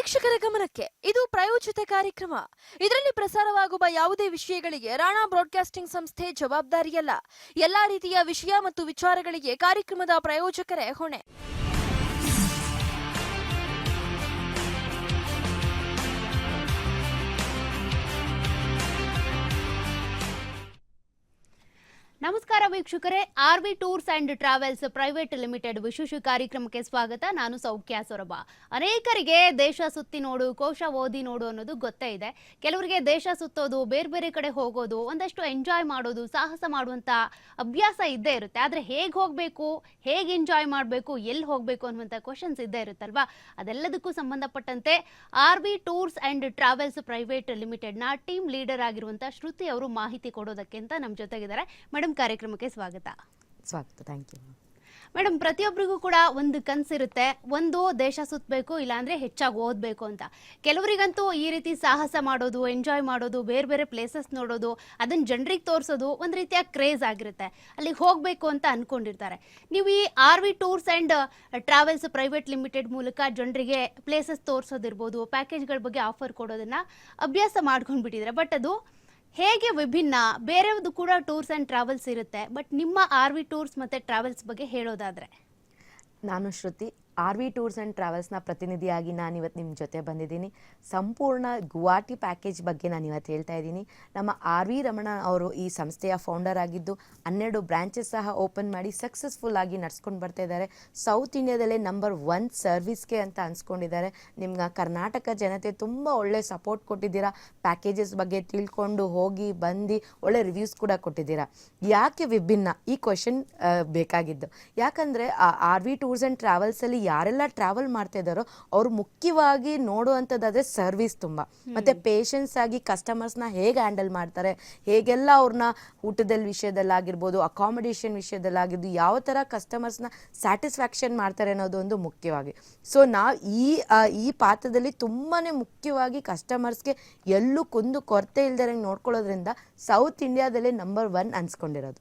ವೀಕ್ಷಕರ ಗಮನಕ್ಕೆ ಇದು ಪ್ರಾಯೋಜಿತ ಕಾರ್ಯಕ್ರಮ. ಇದರಲ್ಲಿ ಪ್ರಸಾರವಾಗುವ ಯಾವುದೇ ವಿಷಯಗಳಿಗೆ ರಾಣಾ ಬ್ರಾಡ್ಕಾಸ್ಟಿಂಗ್ ಸಂಸ್ಥೆ ಜವಾಬ್ದಾರಿಯಲ್ಲ. ಎಲ್ಲಾ ರೀತಿಯ ವಿಷಯ ಮತ್ತು ವಿಚಾರಗಳಿಗೆ ಕಾರ್ಯಕ್ರಮದ ಪ್ರಾಯೋಜಕರೇ ಹೊಣೆ. ನಮಸ್ಕಾರ ವೀಕ್ಷಕರೇ, R V tours and travels private limited ವಿಶೇಷ ಕಾರ್ಯಕ್ರಮಕ್ಕೆ ಸ್ವಾಗತ. ನಾನು ಸೌಖ್ಯ ಸೊರಬ. ಅನೇಕರಿಗೆ ದೇಶ ಸುತ್ತಿ ನೋಡು, ಕೋಶ ಓದಿ ನೋಡು ಅನ್ನೋದು ಗೊತ್ತೇ ಇದೆ. ಕೆಲವರಿಗೆ ದೇಶ ಸುತ್ತೋದು, ಬೇರೆ ಬೇರೆ ಕಡೆ ಹೋಗೋದು, ಒಂದಷ್ಟು ಎಂಜಾಯ್ ಮಾಡೋದು, ಸಾಹಸ ಮಾಡುವಂತ ಅಭ್ಯಾಸ ಇದ್ದೇ ಇರುತ್ತೆ. ಆದ್ರೆ ಹೇಗೆ ಹೋಗಬೇಕು, ಹೇಗೆ ಎಂಜಾಯ್ ಮಾಡಬೇಕು, ಎಲ್ಲಿ ಹೋಗಬೇಕು ಅನ್ನುವಂಥ ಕ್ವಶನ್ಸ್ ಇದ್ದೇ ಇರುತ್ತಲ್ವಾ. ಅದೆಲ್ಲದಕ್ಕೂ ಸಂಬಂಧಪಟ್ಟಂತೆ R V tours and travels private ಲಿಮಿಟೆಡ್ನ ಟೀಮ್ ಲೀಡರ್ ಆಗಿರುವಂಥ ಶ್ರುತಿ ಅವರು ಮಾಹಿತಿ ಕೊಡೋದಕ್ಕೆ ಅಂತ ನಮ್ಮ ಜೊತೆಗಿದ್ದಾರೆ. ಮೇಡಮ್, ಕಾರ್ಯಕ್ರಮಕ್ಕೆ ಸ್ವಾಗತ. Thank you madam. ಪ್ರತಿಯೊಬ್ಬರಿಗೂ ಕೂಡ ಒಂದು ಕನಸಿರುತ್ತೆ, ಒಂದು ದೇಶ ಸುತ್ತಬೇಕು, ಇಲ್ಲಾಂದ್ರೆ ಹೆಚ್ಚಾಗಿ ಓದಬೇಕು ಅಂತ. ಕೆಲವರಿಗಂತೂ ಈ ರೀತಿ ಸಾಹಸ ಮಾಡೋದು, ಎಂಜಾಯ್ ಮಾಡೋದು, ಬೇರೆ ಬೇರೆ ಪ್ಲೇಸಸ್ ನೋಡೋದು, ಅದನ್ನ ಜನರಿಗೆ ತೋರಿಸೋದು ಒಂದು ರೀತಿಯ ಕ್ರೇಜ್ ಆಗಿರುತ್ತೆ. ಅಲ್ಲಿಗೆ ಹೋಗಬೇಕು ಅಂತ ಅನ್ಕೊಂಡಿರ್ತಾರೆ. ನೀವು ಈ R V tours and travels private limited ಮೂಲಕ ಜನರಿಗೆ ಪ್ಲೇಸಸ್ ತೋರಿಸೋದಿರ್ಬೋದು, ಪ್ಯಾಕೇಜ್ಗಳ ಬಗ್ಗೆ ಆಫರ್ ಕೊಡೋದನ್ನ ಅಭ್ಯಾಸ ಮಾಡ್ಕೊಂಡ್ಬಿಟ್ಟಿದ್ರೆ. ಬಟ್ ಅದು ಹೇಗೆ ವಿಭಿನ್ನ? ಬೇರೆಯದು ಕೂಡ ಟೂರ್ಸ್ ಆ್ಯಂಡ್ ಟ್ರಾವೆಲ್ಸ್ ಇರುತ್ತೆ, ಬಟ್ ನಿಮ್ಮ ಆರ್ವಿ ಟೂರ್ಸ್ ಮತ್ತು ಟ್ರಾವೆಲ್ಸ್ ಬಗ್ಗೆ ಹೇಳೋದಾದರೆ? ನಾನು ಶ್ರುತಿ, ಆರ್ವಿ ಟೂರ್ಸ್ ಆ್ಯಂಡ್ ಟ್ರಾವೆಲ್ಸ್ನ ಪ್ರತಿನಿಧಿಯಾಗಿ ನಾನು ಇವತ್ತು ನಿಮ್ಮ ಜೊತೆ ಬಂದಿದ್ದೀನಿ. ಸಂಪೂರ್ಣ ಗುವಾಹಟಿ ಪ್ಯಾಕೇಜ್ ಬಗ್ಗೆ ನಾನು ಇವತ್ತು ಹೇಳ್ತಾ ಇದ್ದೀನಿ. ನಮ್ಮ ಆರ್ವಿ ರಮಣ ಅವರು ಈ ಸಂಸ್ಥೆಯ ಫೌಂಡರ್ ಆಗಿದ್ದು 12 ಬ್ರಾಂಚಸ್ ಸಹ ಓಪನ್ ಮಾಡಿ ಸಕ್ಸಸ್ಫುಲ್ ಆಗಿ ನಡ್ಸ್ಕೊಂಡು ಬರ್ತಾ ಇದ್ದಾರೆ. ಸೌತ್ ಇಂಡಿಯಾದಲ್ಲೇ ನಂಬರ್ 1 ಸರ್ವಿಸ್ಗೆ ಅಂತ ಅನ್ಸ್ಕೊಂಡಿದ್ದಾರೆ. ನಿಮ್ಗೆ ಕರ್ನಾಟಕ ಜನತೆ ತುಂಬ ಒಳ್ಳೆ ಸಪೋರ್ಟ್ ಕೊಟ್ಟಿದ್ದೀರಾ. ಪ್ಯಾಕೇಜಸ್ ಬಗ್ಗೆ ತಿಳ್ಕೊಂಡು ಹೋಗಿ ಬಂದು ಒಳ್ಳೆ ರಿವ್ಯೂಸ್ ಕೂಡ ಕೊಟ್ಟಿದ್ದೀರಾ. ಯಾಕೆ ವಿಭಿನ್ನ? ಈ ಕ್ವೆಶನ್ ಬೇಕಾಗಿದ್ದು. ಯಾಕಂದರೆ ಆರ್ವಿ ಟೂರ್ಸ್ ಆ್ಯಂಡ್ ಟ್ರಾವೆಲ್ಸಲ್ಲಿ ಯಾರೆಲ್ಲ ಟ್ರಾವೆಲ್ ಮಾಡ್ತಾ ಇದ್ದಾರೋ ಅವ್ರು ಮುಖ್ಯವಾಗಿ ನೋಡುವಂಥದ್ದಾದರೆ ಸರ್ವಿಸ್ ತುಂಬ, ಮತ್ತು ಪೇಷನ್ಸ್ ಆಗಿ ಕಸ್ಟಮರ್ಸ್ನ ಹೇಗೆ ಹ್ಯಾಂಡಲ್ ಮಾಡ್ತಾರೆ, ಹೇಗೆಲ್ಲ ಅವ್ರನ್ನ ಊಟದಲ್ಲಿ ವಿಷಯದಲ್ಲಾಗಿರ್ಬೋದು, ಅಕಾಮಿಡೇಷನ್ ವಿಷಯದಲ್ಲಾಗಿರ್ಬೋದು, ಯಾವ ಥರ ಕಸ್ಟಮರ್ಸ್ನ ಸ್ಯಾಟಿಸ್ಫ್ಯಾಕ್ಷನ್ ಮಾಡ್ತಾರೆ ಅನ್ನೋದು ಒಂದು ಮುಖ್ಯವಾಗಿ. ಸೊ ನಾವು ಈ ಪಾತ್ರದಲ್ಲಿ ತುಂಬಾ ಮುಖ್ಯವಾಗಿ ಕಸ್ಟಮರ್ಸ್ಗೆ ಎಲ್ಲೂ ಕುಂದು ಕೊರತೆ ಇಲ್ದೇ ನೋಡ್ಕೊಳ್ಳೋದ್ರಿಂದ ಸೌತ್ ಇಂಡಿಯಾದಲ್ಲೇ ನಂಬರ್ 1 ಅನ್ಸ್ಕೊಂಡಿರೋದು.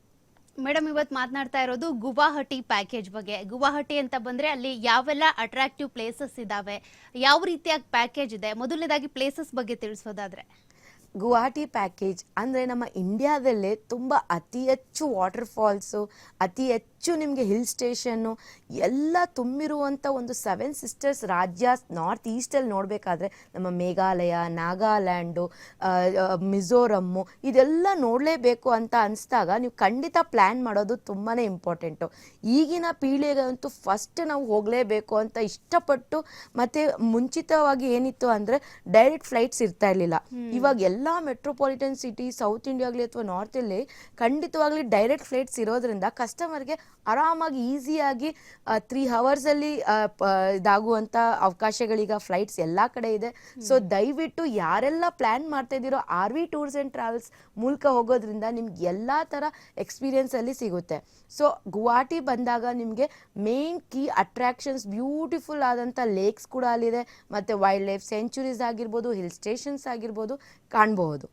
ಮೇಡಮ್, ಇವತ್ತು ಮಾತನಾಡ್ತಾ ಇರೋದು ಗುವಾಹಟಿ ಪ್ಯಾಕೇಜ್ ಬಗ್ಗೆ. ಗುವಾಹಟಿ ಅಂತ ಬಂದ್ರೆ ಅಲ್ಲಿ ಯಾವೆಲ್ಲ ಅಟ್ರಾಕ್ಟಿವ್ ಪ್ಲೇಸಸ್ ಇದಾವೆ, ಯಾವ ರೀತಿಯ ಪ್ಯಾಕೇಜ್ ಇದೆ? ಮೊದಲನೇದಾಗಿ ಪ್ಲೇಸಸ್ ಬಗ್ಗೆ ತಿಳಿಸೋದಾದ್ರೆ. ಗುವಾಹಟಿ ಪ್ಯಾಕೇಜ್ ಅಂದರೆ ನಮ್ಮ ಇಂಡಿಯಾದಲ್ಲೇ ತುಂಬ ಅತಿ ಹೆಚ್ಚು ವಾಟರ್ ಫಾಲ್ಸು, ಅತಿ ಹೆಚ್ಚು ನಿಮಗೆ ಹಿಲ್ ಸ್ಟೇಷನ್ನು ಎಲ್ಲ ತುಂಬಿರುವಂಥ ಒಂದು 7 ಸಿಸ್ಟರ್ಸ್ ರಾಜ್ಯ ನಾರ್ತ್ ಈಸ್ಟಲ್ಲಿ ನೋಡಬೇಕಾದ್ರೆ ನಮ್ಮ ಮೇಘಾಲಯ, ನಾಗಾಲ್ಯಾಂಡು, ಮಿಜೋರಮ್ಮು ಇದೆಲ್ಲ ನೋಡಲೇಬೇಕು ಅಂತ ಅನಿಸ್ದಾಗ ನೀವು ಖಂಡಿತ ಪ್ಲ್ಯಾನ್ ಮಾಡೋದು ತುಂಬಾ ಇಂಪಾರ್ಟೆಂಟು. ಈಗಿನ ಪೀಳಿಗೆಗಂತೂ ಫಸ್ಟ್ ನಾವು ಹೋಗಲೇಬೇಕು ಅಂತ ಇಷ್ಟಪಟ್ಟು, ಮತ್ತು ಮುಂಚಿತವಾಗಿ ಏನಿತ್ತು ಅಂದರೆ ಡೈರೆಕ್ಟ್ ಫ್ಲೈಟ್ಸ್ ಇರ್ತಾ ಇರಲಿಲ್ಲ. ಇವಾಗ ಎಲ್ಲ ಮೆಟ್ರೋಪಾಲಿಟನ್ ಸಿಟಿ ಸೌತ್ ಇಂಡಿಯಾಗಲಿ ಅಥವಾ ನಾರ್ತಲ್ಲಿ ಖಂಡಿತವಾಗ್ಲಿ ಡೈರೆಕ್ಟ್ ಫ್ಲೈಟ್ಸ್ ಇರೋದ್ರಿಂದ ಕಸ್ಟಮರ್ಗೆ ಆರಾಮಾಗಿ ಈಸಿಯಾಗಿ 3 ಅವರ್ಸಲ್ಲಿ ಇದಾಗುವಂಥ ಅವಕಾಶಗಳೀಗ ಫ್ಲೈಟ್ಸ್ ಎಲ್ಲ ಕಡೆ ಇದೆ. ಸೊ ದಯವಿಟ್ಟು ಯಾರೆಲ್ಲ ಪ್ಲ್ಯಾನ್ ಮಾಡ್ತಾ ಇದ್ದೀರೋ ಆರ್ವಿ ಟೂರ್ಸ್ ಆ್ಯಂಡ್ ಟ್ರಾವೆಲ್ಸ್ ಮೂಲಕ ಹೋಗೋದ್ರಿಂದ ನಿಮ್ಗೆ ಎಲ್ಲ ಥರ ಎಕ್ಸ್ಪೀರಿಯನ್ಸಲ್ಲಿ ಸಿಗುತ್ತೆ. ಸೊ ಗುವಾಹಟಿ ಬಂದಾಗ ನಿಮಗೆ ಮೇನ್ ಕೀ ಅಟ್ರಾಕ್ಷನ್ಸ್, ಬ್ಯೂಟಿಫುಲ್ ಆದಂಥ ಲೇಕ್ಸ್ ಕೂಡ ಅಲ್ಲಿದೆ, ಮತ್ತು ವೈಲ್ಡ್ ಲೈಫ್ ಸೆಂಚುರೀಸ್ ಆಗಿರ್ಬೋದು, ಹಿಲ್ ಸ್ಟೇಷನ್ಸ್ ಆಗಿರ್ಬೋದು ಕಾಣಬಹುದು.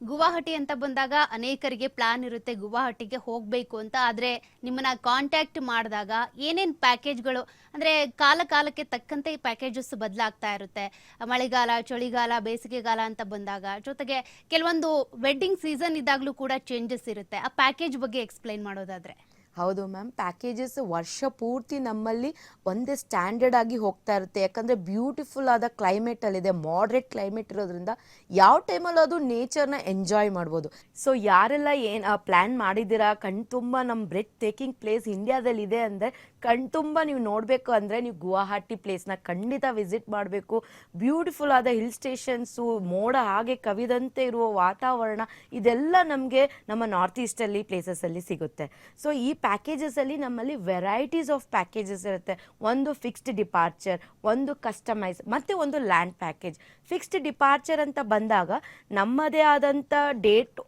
ಗುವಾಹಟಿ ಅಂತ ಬಂದಾಗ ಅನೇಕರಿಗೆ ಪ್ಲಾನ್ ಇರುತ್ತೆ ಗುವಾಹಟಿಗೆ ಹೋಗಬೇಕು ಅಂತ. ಆದರೆ ನಿಮ್ಮನ್ನ ಕಾಂಟ್ಯಾಕ್ಟ್ ಮಾಡಿದಾಗ ಏನೇನು ಪ್ಯಾಕೇಜ್ಗಳು, ಅಂದರೆ ಕಾಲಕ್ಕೆ ತಕ್ಕಂತೆ ಈ ಪ್ಯಾಕೇಜಸ್ ಬದಲಾಗ್ತಾ ಇರುತ್ತೆ. ಮಳೆಗಾಲ, ಚಳಿಗಾಲ, ಬೇಸಿಗೆಗಾಲ ಅಂತ ಬಂದಾಗ, ಜೊತೆಗೆ ಕೆಲವೊಂದು ವೆಡ್ಡಿಂಗ್ ಸೀಸನ್ ಇದ್ದಾಗಲೂ ಕೂಡ ಚೇಂಜಸ್ ಇರುತ್ತೆ. ಆ ಪ್ಯಾಕೇಜ್ ಬಗ್ಗೆ ಎಕ್ಸ್ಪ್ಲೈನ್ ಮಾಡೋದಾದರೆ. ಹೌದು ಮ್ಯಾಮ್, ಪ್ಯಾಕೇಜಸ್ ವರ್ಷ ಪೂರ್ತಿ ನಮ್ಮಲ್ಲಿ ಒಂದೇ ಸ್ಟ್ಯಾಂಡರ್ಡ್ ಆಗಿ ಹೋಗ್ತಾ ಇರುತ್ತೆ. ಯಾಕಂದರೆ ಬ್ಯೂಟಿಫುಲ್ ಆದ ಕ್ಲೈಮೇಟಲ್ಲಿದೆ, ಮಾಡ್ರೇಟ್ ಕ್ಲೈಮೇಟ್ ಇರೋದ್ರಿಂದ ಯಾವ ಟೈಮಲ್ಲಿ ಅದು ನೇಚರ್ನ ಎಂಜಾಯ್ ಮಾಡ್ಬೋದು. ಸೊ ಯಾರೆಲ್ಲ ಏನು ಪ್ಲ್ಯಾನ್ ಮಾಡಿದ್ದೀರಾ, ಕಣ್ತುಂಬ ನಮ್ಮ ಬ್ರೆಡ್ ಟೇಕಿಂಗ್ ಪ್ಲೇಸ್ ಇಂಡಿಯಾದಲ್ಲಿ ಇದೆ ಅಂದರೆ ಕಣ್ತುಂಬ ನೀವು ನೋಡಬೇಕು ಅಂದರೆ ನೀವು ಗುವಾಹಟಿ ಪ್ಲೇಸ್ನ ಖಂಡಿತ ವಿಸಿಟ್ ಮಾಡಬೇಕು. ಬ್ಯೂಟಿಫುಲ್ ಆದ ಹಿಲ್ ಸ್ಟೇಷನ್ಸು, ಮೋಡ ಹಾಗೆ ಕವಿದಂತೆ ಇರುವ ವಾತಾವರಣ, ಇದೆಲ್ಲ ನಮಗೆ ನಮ್ಮ ನಾರ್ತ್ ಈಸ್ಟಲ್ಲಿ ಪ್ಲೇಸಸಲ್ಲಿ ಸಿಗುತ್ತೆ. ಸೊ ಈ ಪ್ಯಾಕೇಜಸಲ್ಲಿ ನಮ್ಮಲ್ಲಿ ವೆರೈಟೀಸ್ ಆಫ್ ಪ್ಯಾಕೇಜಸ್ ಇರುತ್ತೆ. ಒಂದು ಫಿಕ್ಸ್ಡ್ ಡಿಪಾರ್ಚರ್, ಒಂದು ಕಸ್ಟಮೈಸ್, ಮತ್ತು ಒಂದು ಲ್ಯಾಂಡ್ ಪ್ಯಾಕೇಜ್. ಫಿಕ್ಸ್ಡ್ ಡಿಪಾರ್ಚರ್ ಅಂತ ಬಂದಾಗ ನಮ್ಮದೇ ಆದಂಥ ಡೇಟ್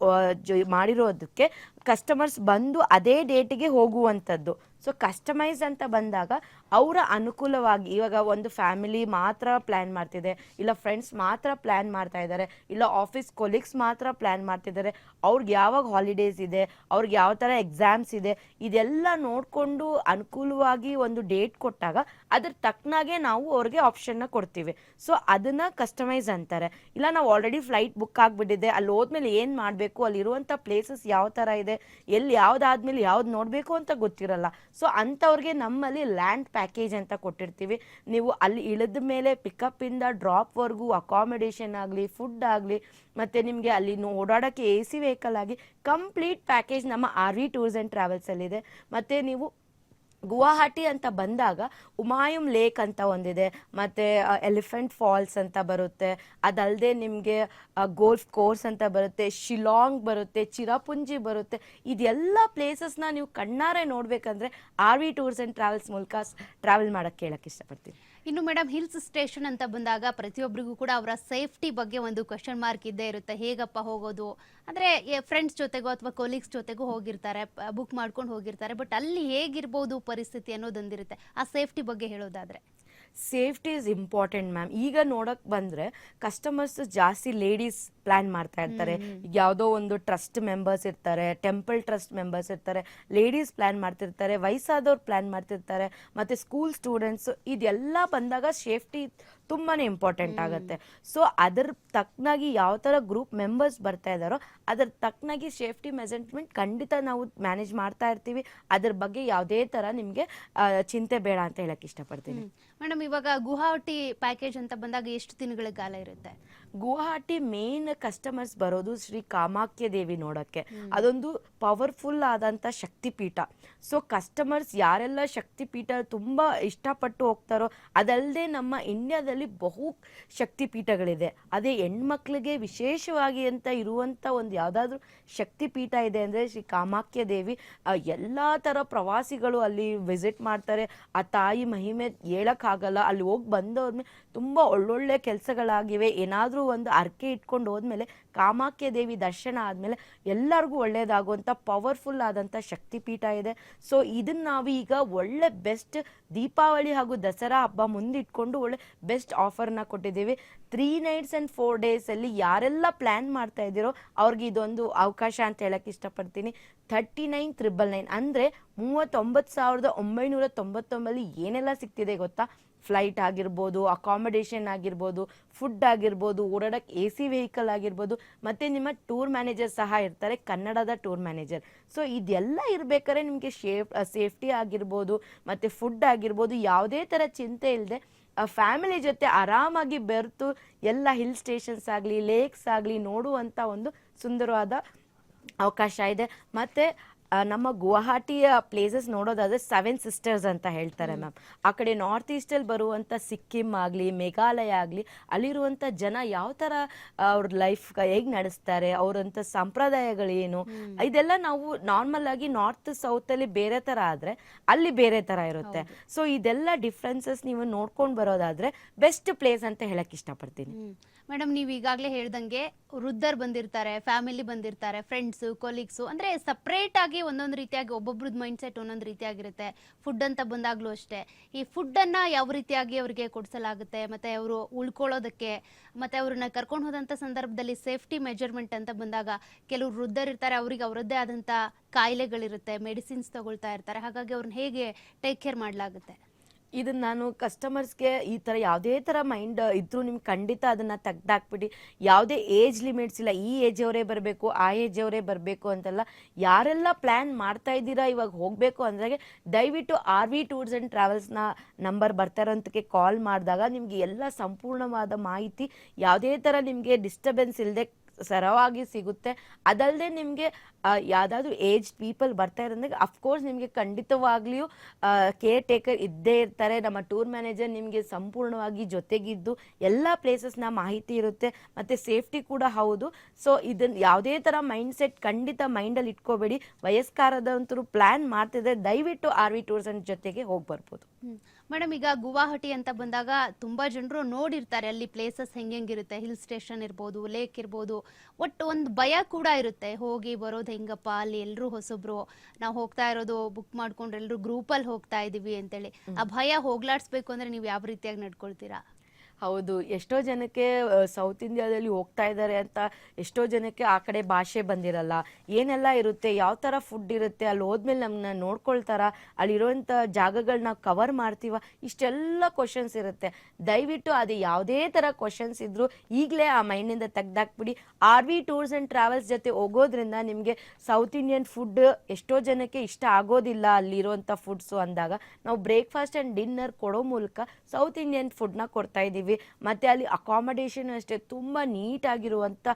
ಮಾಡಿರೋದಕ್ಕೆ ಕಸ್ಟಮರ್ಸ್ ಬಂದು ಅದೇ ಡೇಟಿಗೆ ಹೋಗುವಂಥದ್ದು. ಸೊ ಕಸ್ಟಮೈಸ್ ಅಂತ ಬಂದಾಗ ಅವರ ಅನುಕೂಲವಾಗಿ, ಇವಾಗ ಒಂದು ಫ್ಯಾಮಿಲಿ ಮಾತ್ರ ಪ್ಲ್ಯಾನ್ ಮಾಡ್ತಿದೆ, ಇಲ್ಲ ಫ್ರೆಂಡ್ಸ್ ಮಾತ್ರ ಪ್ಲ್ಯಾನ್ ಮಾಡ್ತಾ ಇದ್ದಾರೆ, ಇಲ್ಲ ಆಫೀಸ್ ಕೊಲೀಗ್ಸ್ ಮಾತ್ರ ಪ್ಲ್ಯಾನ್ ಮಾಡ್ತಿದ್ದಾರೆ, ಅವ್ರಿಗೆ ಯಾವಾಗ ಹಾಲಿಡೇಸ್ ಇದೆ, ಅವ್ರಿಗೆ ಯಾವ ಥರ ಎಕ್ಸಾಮ್ಸ್ ಇದೆ, ಇದೆಲ್ಲ ನೋಡಿಕೊಂಡು ಅನುಕೂಲವಾಗಿ ಒಂದು ಡೇಟ್ ಕೊಟ್ಟಾಗ ಅದ್ರ ತಕ್ಕನಾಗೆ ನಾವು ಅವ್ರಿಗೆ ಆಪ್ಷನ್ನ ಕೊಡ್ತೀವಿ. ಸೊ ಅದನ್ನ ಕಸ್ಟಮೈಸ್ ಅಂತಾರೆ. ಇಲ್ಲ ನಾವು ಆಲ್ರೆಡಿ ಫ್ಲೈಟ್ ಬುಕ್ ಆಗಿಬಿಟ್ಟಿದೆ, ಅಲ್ಲಿ ಹೋದ್ಮೇಲೆ ಏನು ಮಾಡಬೇಕು, ಅಲ್ಲಿರುವಂಥ ಪ್ಲೇಸಸ್ ಯಾವ ಥರ ಇದೆ, ಎಲ್ಲಿ ಯಾವುದಾದ್ಮೇಲೆ ಯಾವ್ದು ನೋಡಬೇಕು ಅಂತ ಗೊತ್ತಿರಲ್ಲ. ಸೊ ಅಂಥವ್ರಿಗೆ ನಮ್ಮಲ್ಲಿ ಲ್ಯಾಂಡ್ ಪ್ಯಾಕೇಜ್ ಅಂತ ಕೊಟ್ಟಿರ್ತೀವಿ. ನೀವು ಅಲ್ಲಿ ಇಳಿದ ಮೇಲೆ ಪಿಕಪ್ಪಿಂದ ಡ್ರಾಪ್ವರೆಗೂ ಅಕಾಮಿಡೇಷನ್ ಆಗಲಿ, ಫುಡ್ ಆಗಲಿ, ಮತ್ತು ನಿಮಗೆ ಅಲ್ಲಿ ಓಡಾಡೋಕ್ಕೆ AC ವೆಹಿಕಲ್ ಆಗಿ ಕಂಪ್ಲೀಟ್ ಪ್ಯಾಕೇಜ್ ನಮ್ಮ RV ಟೂರ್ಸ್ ಆ್ಯಂಡ್ ಟ್ರಾವೆಲ್ಸಲ್ಲಿದೆ. ಮತ್ತು ನೀವು ಗುವಾಹಟಿ ಅಂತ ಬಂದಾಗ ಉಮಾಯುಂ ಲೇಕ್ ಅಂತ ಒಂದಿದೆ, ಮತ್ತು ಎಲಿಫೆಂಟ್ ಫಾಲ್ಸ್ ಅಂತ ಬರುತ್ತೆ. ಅದಲ್ಲದೆ ನಿಮಗೆ ಗೋಲ್ಫ್ ಕೋರ್ಸ್ ಅಂತ ಬರುತ್ತೆ, ಶಿಲಾಂಗ್ ಬರುತ್ತೆ, ಚಿರಾಪುಂಜಿ ಬರುತ್ತೆ. ಇದೆಲ್ಲ ಪ್ಲೇಸಸ್ನ ನೀವು ಕಣ್ಣಾರೆ ನೋಡಬೇಕಂದ್ರೆ RV ಟೂರ್ಸ್ ಆ್ಯಂಡ್ ಟ್ರಾವೆಲ್ಸ್ ಮೂಲಕ ಟ್ರಾವೆಲ್ ಮಾಡೋಕ್ಕೆ ಹೇಳಕ್ಕೆ ಇಷ್ಟಪಡ್ತೀನಿ. ಇನ್ನು ಮೇಡಮ್, ಹಿಲ್ಸ್ ಸ್ಟೇಷನ್ ಅಂತ ಬಂದಾಗ ಪ್ರತಿಯೊಬ್ಬರಿಗೂ ಕೂಡ ಅವರ ಸೇಫ್ಟಿ ಬಗ್ಗೆ ಒಂದು ಕ್ವಶನ್ ಮಾರ್ಕ್ ಇದ್ದೇ ಇರುತ್ತೆ. ಹೇಗಪ್ಪ ಹೋಗೋದು ಅಂದರೆ ಫ್ರೆಂಡ್ಸ್ ಜೊತೆಗೋ ಅಥವಾ ಕೊಲೀಗ್ಸ್ ಜೊತೆಗೂ ಹೋಗಿರ್ತಾರೆ, ಬುಕ್ ಮಾಡ್ಕೊಂಡು ಹೋಗಿರ್ತಾರೆ, ಬಟ್ ಅಲ್ಲಿ ಹೇಗಿರ್ಬೋದು ಪರಿಸ್ಥಿತಿ ಅನ್ನೋದೊಂದಿರುತ್ತೆ. ಆ ಸೇಫ್ಟಿ ಬಗ್ಗೆ ಹೇಳೋದಾದ್ರೆ ಸೇಫ್ಟಿ ಇಸ್ ಇಂಪಾರ್ಟೆಂಟ್ ಮ್ಯಾಮ್. ಈಗ ನೋಡಕ್ ಬಂದ್ರೆ ಕಸ್ಟಮರ್ಸ್ ಜಾಸ್ತಿ ಲೇಡೀಸ್ ಪ್ಲಾನ್ ಮಾಡ್ತಾ ಇರ್ತಾರೆ. ಯಾವುದೋ ಒಂದು ಟ್ರಸ್ಟ್ ಮೆಂಬರ್ಸ್ ಇರ್ತಾರೆ, ಟೆಂಪಲ್ ಟ್ರಸ್ಟ್ ಮೆಂಬರ್ಸ್ ಇರ್ತಾರೆ, ಲೇಡೀಸ್ ಪ್ಲಾನ್ ಮಾಡ್ತಿರ್ತಾರೆ, ವಯಸ್ಸಾದವ್ರು ಪ್ಲಾನ್ ಮಾಡ್ತಿರ್ತಾರೆ, ಮತ್ತೆ ಸ್ಕೂಲ್ ಸ್ಟೂಡೆಂಟ್ಸ್. ಇದೆಲ್ಲ ಬಂದಾಗ ಸೇಫ್ಟಿ ತುಂಬಾನೇ ಇಂಪಾರ್ಟೆಂಟ್ ಆಗುತ್ತೆ. ಸೊ ಅದ್ರ ತಕ್ಕನಾಗಿ ಯಾವ ಥರ ಗ್ರೂಪ್ ಮೆಂಬರ್ಸ್ ಬರ್ತಾ ಇದ್ದಾರೋ ಅದ್ರ ತಕ್ಕನಾಗಿ ಸೇಫ್ಟಿ ಮೆಜರ್ಮೆಂಟ್ ಖಂಡಿತ ನಾವು ಮ್ಯಾನೇಜ್ ಮಾಡ್ತಾ ಇರ್ತೀವಿ. ಅದ್ರ ಬಗ್ಗೆ ಯಾವುದೇ ಥರ ನಿಮಗೆ ಚಿಂತೆ ಬೇಡ ಅಂತ ಹೇಳಕ್ಕೆ ಇಷ್ಟಪಡ್ತೀನಿ. ಮೇಡಮ್, ಇವಾಗ ಗುವಾಹಟಿ ಪ್ಯಾಕೇಜ್ ಅಂತ ಬಂದಾಗ ಎಷ್ಟು ದಿನಗಳ ಕಾಲ ಇರುತ್ತೆ? ಗುವಾಹಟಿ ಮೇನ್ ಕಸ್ಟಮರ್ಸ್ ಬರೋದು ಶ್ರೀ ಕಾಮಾಖ್ಯ ದೇವಿ ನೋಡೋಕ್ಕೆ. ಅದೊಂದು ಪವರ್ಫುಲ್ ಆದಂಥ ಶಕ್ತಿಪೀಠ. ಸೊ ಕಸ್ಟಮರ್ಸ್ ಯಾರೆಲ್ಲ ಶಕ್ತಿಪೀಠ ತುಂಬ ಇಷ್ಟಪಟ್ಟು ಹೋಗ್ತಾರೋ, ಅದಲ್ಲದೆ ನಮ್ಮ ಇಂಡಿಯಾದಲ್ಲಿ ಬಹು ಶಕ್ತಿಪೀಠಗಳಿದೆ. ಅದೇ ಹೆಣ್ಮಕ್ಳಿಗೆ ವಿಶೇಷವಾಗಿ ಅಂತ ಇರುವಂಥ ಒಂದು ಯಾವುದಾದ್ರೂ ಶಕ್ತಿಪೀಠ ಇದೆ ಅಂದರೆ ಶ್ರೀ ಕಾಮಾಖ್ಯ ದೇವಿ. ಎಲ್ಲ ಥರ ಪ್ರವಾಸಿಗಳು ಅಲ್ಲಿ ವಿಸಿಟ್ ಮಾಡ್ತಾರೆ. ಆ ತಾಯಿ ಮಹಿಮೆ ಹೇಳೋಕ್ಕಾಗಲ್ಲ. ಅಲ್ಲಿ ಹೋಗಿ ಬಂದವ್ರನ್ನ ತುಂಬ ಒಳ್ಳೊಳ್ಳೆ ಕೆಲಸಗಳಾಗಿವೆ. ಏನಾದರೂ ಒಂದು ಅರ್ಕೆ ಇಟ್ಕೊಂಡು ಹೋದ್ಮೇಲೆ ಕಾಮಾಖ್ಯ ದೇವಿ ದರ್ಶನ ಆದಮೇಲೆ ಎಲ್ಲರಿಗೂ ಒಳ್ಳೇದಾಗುವಂಥ ಪವರ್ಫುಲ್ ಆದಂಥ ಶಕ್ತಿಪೀಠ ಇದೆ. ಸೊ ಇದನ್ನು ನಾವು ಈಗ ಒಳ್ಳೆ ಬೆಸ್ಟ್ ದೀಪಾವಳಿ ಹಾಗೂ ದಸರಾ ಹಬ್ಬ ಮುಂದಿಟ್ಕೊಂಡು ಒಳ್ಳೆ ಬೆಸ್ಟ್ ಆಫರ್ನ ಕೊಟ್ಟಿದ್ದೀವಿ. 3 nights and 4 days ಅಲ್ಲಿ ಯಾರೆಲ್ಲ ಪ್ಲ್ಯಾನ್ ಮಾಡ್ತಾ ಇದ್ದೀರೋ ಅವ್ರಿಗೆ ಇದೊಂದು ಅವಕಾಶ ಅಂತ ಹೇಳಕ್ಕೆ ಇಷ್ಟಪಡ್ತೀನಿ. 39,999 ಅಂದರೆ 39,999 ಏನೆಲ್ಲ ಸಿಗ್ತಿದೆ ಗೊತ್ತಾ? ಫ್ಲೈಟ್ ಆಗಿರ್ಬೋದು, ಅಕಾಮಿಡೇಷನ್ ಆಗಿರ್ಬೋದು, ಫುಡ್ ಆಗಿರ್ಬೋದು, ಓಡಾಡಕ್ಕೆ AC ವೆಹಿಕಲ್ ಆಗಿರ್ಬೋದು, ಮತ್ತು ನಿಮ್ಮ ಟೂರ್ ಮ್ಯಾನೇಜರ್ ಸಹ ಇರ್ತಾರೆ, ಕನ್ನಡದ ಟೂರ್ ಮ್ಯಾನೇಜರ್. ಸೊ ಇದೆಲ್ಲ ಇರಬೇಕಾದ್ರೆ ನಿಮಗೆ ಸೇಫ್ಟಿ ಆಗಿರ್ಬೋದು ಮತ್ತು ಫುಡ್ ಆಗಿರ್ಬೋದು ಯಾವುದೇ ಥರ ಚಿಂತೆ ಇಲ್ಲದೆ ಫ್ಯಾಮಿಲಿ ಜೊತೆ ಆರಾಮಾಗಿ ಬೆರೆತು ಎಲ್ಲ ಹಿಲ್ ಸ್ಟೇಷನ್ಸ್ ಆಗಲಿ, ಲೇಕ್ಸ್ ಆಗಲಿ ನೋಡುವಂಥ ಒಂದು ಸುಂದರವಾದ ಅವಕಾಶ ಇದೆ. ಮತ್ತು ನಮ್ಮ ಗುವಾಹಟಿಯ ಪ್ಲೇಸಸ್ ನೋಡೋದಾದರೆ 7 ಸಿಸ್ಟರ್ಸ್ ಅಂತ ಹೇಳ್ತಾರೆ ಮ್ಯಾಮ್. ಆ ಕಡೆ ನಾರ್ತ್ ಈಸ್ಟಲ್ಲಿ ಬರುವಂಥ ಸಿಕ್ಕಿಂ ಆಗಲಿ, ಮೇಘಾಲಯ ಆಗಲಿ, ಅಲ್ಲಿರುವಂಥ ಜನ ಯಾವ ಥರ ಅವ್ರ ಲೈಫ್ ಹೇಗೆ ನಡೆಸ್ತಾರೆ, ಅವರಂಥ ಸಂಪ್ರದಾಯಗಳೇನು, ಇದೆಲ್ಲ ನಾವು ನಾರ್ಮಲ್ ಆಗಿ ನಾರ್ತ್ ಸೌತಲ್ಲಿ ಬೇರೆ ಥರ ಆದರೆ ಅಲ್ಲಿ ಬೇರೆ ಥರ ಇರುತ್ತೆ. ಸೊ ಇದೆಲ್ಲ ಡಿಫ್ರೆನ್ಸಸ್ ನೀವು ನೋಡ್ಕೊಂಡು ಬರೋದಾದರೆ ಬೆಸ್ಟ್ ಪ್ಲೇಸ್ ಅಂತ ಹೇಳಕ್ಕೆ ಇಷ್ಟಪಡ್ತೀನಿ. ಮೇಡಮ್, ನೀವು ಈಗಾಗಲೇ ಹೇಳ್ದಂಗೆ ವೃದ್ಧರು ಬಂದಿರ್ತಾರೆ, ಫ್ಯಾಮಿಲಿ ಬಂದಿರ್ತಾರೆ, ಫ್ರೆಂಡ್ಸು, ಕೊಲೀಗ್ಸು, ಅಂದರೆ ಸಪ್ರೇಟ್ ಆಗಿ ಒಂದೊಂದು ರೀತಿಯಾಗಿ ಒಬ್ಬೊಬ್ರದ್ದು ಮೈಂಡ್ ಸೆಟ್ ಒಂದೊಂದು ರೀತಿಯಾಗಿರುತ್ತೆ. ಫುಡ್ ಅಂತ ಬಂದಾಗಲೂ ಅಷ್ಟೇ, ಈ ಫುಡ್ಡನ್ನು ಯಾವ ರೀತಿಯಾಗಿ ಅವರಿಗೆ ಕೊಡಿಸಲಾಗುತ್ತೆ, ಮತ್ತು ಅವರು ಉಳ್ಕೊಳ್ಳೋದಕ್ಕೆ, ಮತ್ತು ಅವ್ರನ್ನ ಕರ್ಕೊಂಡು ಹೋದಂಥ ಸಂದರ್ಭದಲ್ಲಿ ಸೇಫ್ಟಿ ಮೆಜರ್ಮೆಂಟ್ ಅಂತ ಬಂದಾಗ ಕೆಲವರು ವೃದ್ಧರಿರ್ತಾರೆ, ಅವರಿಗೆ ಅವರದ್ದೇ ಆದಂಥ ಕಾಯಿಲೆಗಳಿರುತ್ತೆ, ಮೆಡಿಸಿನ್ಸ್ ತಗೊಳ್ತಾ ಇರ್ತಾರೆ. ಹಾಗಾಗಿ ಅವ್ರನ್ನ ಹೇಗೆ ಟೇಕ್ ಕೇರ್ ಮಾಡಲಾಗುತ್ತೆ? ಇದನ್ನು ನಾನು ಕಸ್ಟಮರ್ಸ್ಗೆ ಈ ಥರ ಯಾವುದೇ ಥರ ಮೈಂಡ್ ಇದ್ರೂ ನಿಮ್ಗೆ ಖಂಡಿತ ಅದನ್ನು ತೆಗ್ದಾಕ್ಬಿಟ್ಟು ಯಾವುದೇ ಏಜ್ ಲಿಮಿಟ್ಸ್ ಇಲ್ಲ, ಈ ಏಜ್ ಅವರೇ ಬರಬೇಕು, ಆ ಏಜ್ ಅವರೇ ಬರಬೇಕು ಅಂತೆಲ್ಲ. ಯಾರೆಲ್ಲ ಪ್ಲ್ಯಾನ್ ಮಾಡ್ತಾ ಇದ್ದೀರಾ ಇವಾಗ ಹೋಗಬೇಕು ಅಂದಾಗ ದಯವಿಟ್ಟು RV ಟೂರ್ಸ್ ಆ್ಯಂಡ್ ಟ್ರಾವೆಲ್ಸ್ನ ನಂಬರ್ ಬರ್ತಾ ಇರೋಂಥಕ್ಕೆ ಕಾಲ್ ಮಾಡಿದಾಗ ನಿಮಗೆ ಎಲ್ಲ ಸಂಪೂರ್ಣವಾದ ಮಾಹಿತಿ ಯಾವುದೇ ಥರ ನಿಮಗೆ ಡಿಸ್ಟರ್ಬೆನ್ಸ್ ಇಲ್ಲದೆ ಸರವಾಗಿ ಸಿಗುತ್ತೆ. ಅದಲ್ಲದೆ ನಿಮಗೆ ಯಾವುದಾದ್ರೂ ಏಜ್ ಪೀಪಲ್ ಬರ್ತಾ ಇರೋದಾಗ ಅಫ್ಕೋರ್ಸ್ ನಿಮಗೆ ಖಂಡಿತವಾಗ್ಲಿಯೂ ಕೇರ್ ಟೇಕರ್ ಇದ್ದೇ ಇರ್ತಾರೆ. ನಮ್ಮ ಟೂರ್ ಮ್ಯಾನೇಜರ್ ನಿಮಗೆ ಸಂಪೂರ್ಣವಾಗಿ ಜೊತೆಗಿದ್ದು ಎಲ್ಲ ಪ್ಲೇಸಸ್ನ ಮಾಹಿತಿ ಇರುತ್ತೆ, ಮತ್ತು ಸೇಫ್ಟಿ ಕೂಡ ಹೌದು. ಸೊ ಇದನ್ನು ಯಾವುದೇ ಥರ ಮೈಂಡ್ ಸೆಟ್ ಖಂಡಿತ ಮೈಂಡಲ್ಲಿ ಇಟ್ಕೋಬೇಡಿ. ವಯಸ್ಕರಾದಂತರು ಪ್ಲ್ಯಾನ್ ಮಾಡ್ತಿದ್ರೆ ದಯವಿಟ್ಟು RV ಟೂರ್ಸ್ ಆ್ಯಂಡ್ ಜೊತೆಗೆ ಹೋಗಿ ಬರ್ಬೋದು. ಮೇಡಮ್, ಈಗ ಗುವಾಹಟಿ ಅಂತ ಬಂದಾಗ ತುಂಬ ಜನರು ನೋಡಿರ್ತಾರೆ ಅಲ್ಲಿ ಪ್ಲೇಸಸ್ ಹೆಂಗಿರುತ್ತೆ, ಹಿಲ್ ಸ್ಟೇಷನ್ ಇರ್ಬೋದು, ಲೇಕ್ ಇರ್ಬೋದು. ಒಟ್ಟು ಒಂದು ಭಯ ಕೂಡ ಇರುತ್ತೆ, ಹೋಗಿ ಬರೋದು ಹೆಂಗಪ್ಪ, ಅಲ್ಲಿ ಎಲ್ಲರೂ ಹೊಸಬ್ರು, ನಾವು ಹೋಗ್ತಾ ಇರೋದು ಬುಕ್ ಮಾಡ್ಕೊಂಡ್ರೆ ಎಲ್ಲರೂ ಗ್ರೂಪಲ್ಲಿ ಹೋಗ್ತಾ ಇದ್ದೀವಿ ಅಂತೇಳಿ. ಆ ಭಯ ಹೋಗ್ಲಾಡಿಸ್ಬೇಕು ಅಂದರೆ ನೀವು ಯಾವ ರೀತಿಯಾಗಿ ನಡ್ಕೊಳ್ತೀರಾ? ಹೌದು, ಎಷ್ಟೋ ಜನಕ್ಕೆ ಸೌತ್ ಇಂಡಿಯಾದಲ್ಲಿ ಹೋಗ್ತಾ ಇದ್ದಾರೆ ಅಂತ ಎಷ್ಟೋ ಜನಕ್ಕೆ ಆ ಕಡೆ ಭಾಷೆ ಬಂದಿರಲ್ಲ, ಏನೆಲ್ಲ ಇರುತ್ತೆ, ಯಾವ ಥರ ಫುಡ್ ಇರುತ್ತೆ, ಅಲ್ಲಿ ಹೋದ್ಮೇಲೆ ನಮ್ಮನ್ನ ನೋಡ್ಕೊಳ್ತಾರ, ಅಲ್ಲಿರುವಂಥ ಜಾಗಗಳನ್ನ ಕವರ್ ಮಾಡ್ತೀವ, ಇಷ್ಟೆಲ್ಲ ಕ್ವಶನ್ಸ್ ಇರುತ್ತೆ. ದಯವಿಟ್ಟು ಅದು ಯಾವುದೇ ಥರ ಕ್ವಶನ್ಸ್ ಇದ್ದರೂ ಈಗಲೇ ಆ ಮೈಂಡಿಂದ ತೆಗ್ದಾಕ್ಬಿಡಿ. R V tours and travels ಜೊತೆ ಹೋಗೋದ್ರಿಂದ ನಿಮಗೆ ಸೌತ್ ಇಂಡಿಯನ್ ಫುಡ್ ಎಷ್ಟೋ ಜನಕ್ಕೆ ಇಷ್ಟ ಆಗೋದಿಲ್ಲ ಅಲ್ಲಿರುವಂಥ ಫುಡ್ಸು ಅಂದಾಗ ನಾವು ಬ್ರೇಕ್ಫಾಸ್ಟ್ ಆ್ಯಂಡ್ ಡಿನ್ನರ್ ಕೊಡೋ ಮೂಲಕ ಸೌತ್ ಇಂಡಿಯನ್ ಫುಡ್ನ ಕೊಡ್ತಾ ಇದ್ದೀವಿ. ಮತ್ತು ಅಲ್ಲಿ ಅಕಾಮಡೇಷನ್ ಅಷ್ಟೇ ತುಂಬ ನೀಟಾಗಿರುವಂಥ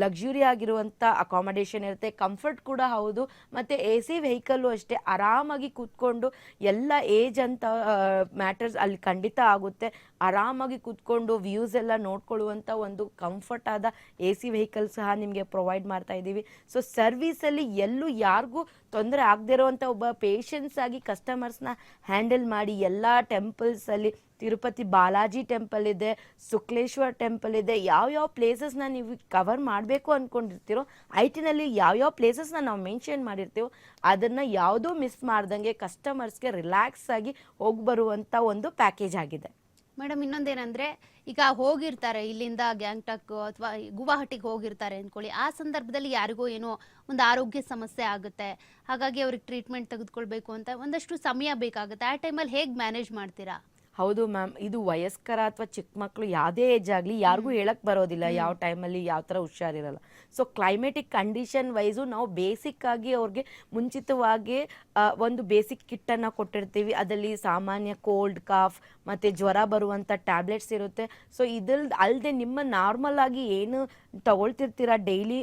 ಲಕ್ಸುರಿ ಆಗಿರುವಂಥ ಅಕಾಮಡೇಷನ್ ಇರುತ್ತೆ, ಕಂಫರ್ಟ್ ಕೂಡ ಹೌದು. ಮತ್ತು ಎ ಸಿ ವೆಹಿಕಲ್ಲು ಅಷ್ಟೇ ಆರಾಮಾಗಿ ಕೂತ್ಕೊಂಡು ಎಲ್ಲ ಏಜ್ ಅಂತ ಮ್ಯಾಟರ್ಸ್ ಅಲ್ಲಿ ಖಂಡಿತ ಆಗುತ್ತೆ. ಆರಾಮಾಗಿ ಕೂತ್ಕೊಂಡು ವ್ಯೂಸ್ ಎಲ್ಲ ನೋಡ್ಕೊಳ್ಳುವಂಥ ಒಂದು ಕಂಫರ್ಟ್ ಆದ ಎ ಸಿ ವೆಹಿಕಲ್ ಸಹ ನಿಮಗೆ ಪ್ರೊವೈಡ್ ಮಾಡ್ತಾ ಇದ್ದೀವಿ. ಸೊ ಸರ್ವಿಸಲ್ಲಿ ಎಲ್ಲೂ ಯಾರಿಗೂ ತೊಂದರೆ ಆಗದೇ ಇರೋವಂಥ ಒಬ್ಬ ಪೇಷನ್ಸ್ ಆಗಿ ಕಸ್ಟಮರ್ಸ್ನ ಹ್ಯಾಂಡಲ್ ಮಾಡಿ ಎಲ್ಲ ಟೆಂಪಲ್ಸಲ್ಲಿ ತಿರುಪತಿ ಬಾಲಾಜಿ ಟೆಂಪಲ್ ಇದೆ, ಶುಕ್ಲೇಶ್ವರ್ ಟೆಂಪಲ್ ಇದೆ, ಯಾವ್ಯಾವ ಪ್ಲೇಸಸ್ನ ನೀವು ಕವರ್ ಮಾಡಬೇಕು ಅಂದ್ಕೊಂಡಿರ್ತೀರೋ ಐಟಿನಲ್ಲಿ ಯಾವ್ಯಾವ ಪ್ಲೇಸಸ್ನ ನಾವು ಮೆನ್ಷನ್ ಮಾಡಿರ್ತೀವೋ ಅದನ್ನು ಯಾವುದೂ ಮಿಸ್ ಮಾಡ್ದಂಗೆ ಕಸ್ಟಮರ್ಸ್ಗೆ ರಿಲ್ಯಾಕ್ಸ್ ಆಗಿ ಹೋಗಿ ಬರುವಂಥ ಒಂದು ಪ್ಯಾಕೇಜ್ ಆಗಿದೆ. ಮೇಡಮ್ ಇನ್ನೊಂದೇನಂದ್ರೆ ಈಗ ಹೋಗಿರ್ತಾರೆ ಇಲ್ಲಿಂದ ಗ್ಯಾಂಗ್ಟಾಕ್ ಅಥವಾ ಗುವಾಹಟಿಗೆ ಹೋಗಿರ್ತಾರೆ ಅಂದ್ಕೊಳ್ಳಿ, ಆ ಸಂದರ್ಭದಲ್ಲಿ ಯಾರಿಗೋ ಏನೋ ಒಂದು ಆರೋಗ್ಯ ಸಮಸ್ಯೆ ಆಗುತ್ತೆ, ಹಾಗಾಗಿ ಅವ್ರಿಗೆ ಟ್ರೀಟ್ಮೆಂಟ್ ತೆಗೆದುಕೊಳ್ಬೇಕು ಅಂತ ಒಂದಷ್ಟು ಸಮಯ ಬೇಕಾಗುತ್ತೆ. ಆ ಟೈಮಲ್ಲಿ ಹೇಗೆ ಮ್ಯಾನೇಜ್ ಮಾಡ್ತೀರಾ? ಹೌದು ಮ್ಯಾಮ್, ಇದು ವಯಸ್ಕರ ಅಥವಾ ಚಿಕ್ಕ ಮಕ್ಕಳು ಯಾವುದೇ ಏಜ್ ಆಗಲಿ ಯಾರಿಗೂ ಹೇಳಕ್ಕೆ ಬರೋದಿಲ್ಲ ಯಾವ ಟೈಮಲ್ಲಿ ಯಾವ ಥರ ಹುಷಾರಿರಲ್ಲ. ಸೊ ಕ್ಲೈಮೇಟಿಕ್ ಕಂಡೀಷನ್ ವೈಸು ನಾವು ಬೇಸಿಕ್ಕಾಗಿ ಅವ್ರಿಗೆ ಮುಂಚಿತವಾಗಿ ಒಂದು ಬೇಸಿಕ್ ಕಿಟ್ಟನ್ನು ಕೊಟ್ಟಿರ್ತೀವಿ. ಅದರಲ್ಲಿ ಸಾಮಾನ್ಯ ಕೋಲ್ಡ್ ಕಾಫ್ ಮತ್ತು ಜ್ವರ ಬರುವಂಥ ಟ್ಯಾಬ್ಲೆಟ್ಸ್ ಇರುತ್ತೆ. ಸೊ ಅಲ್ಲದೆ ನಿಮ್ಮ ನಾರ್ಮಲ್ ಆಗಿ ಏನು ತಗೊಳ್ತಿರ್ತೀರ ಡೈಲಿ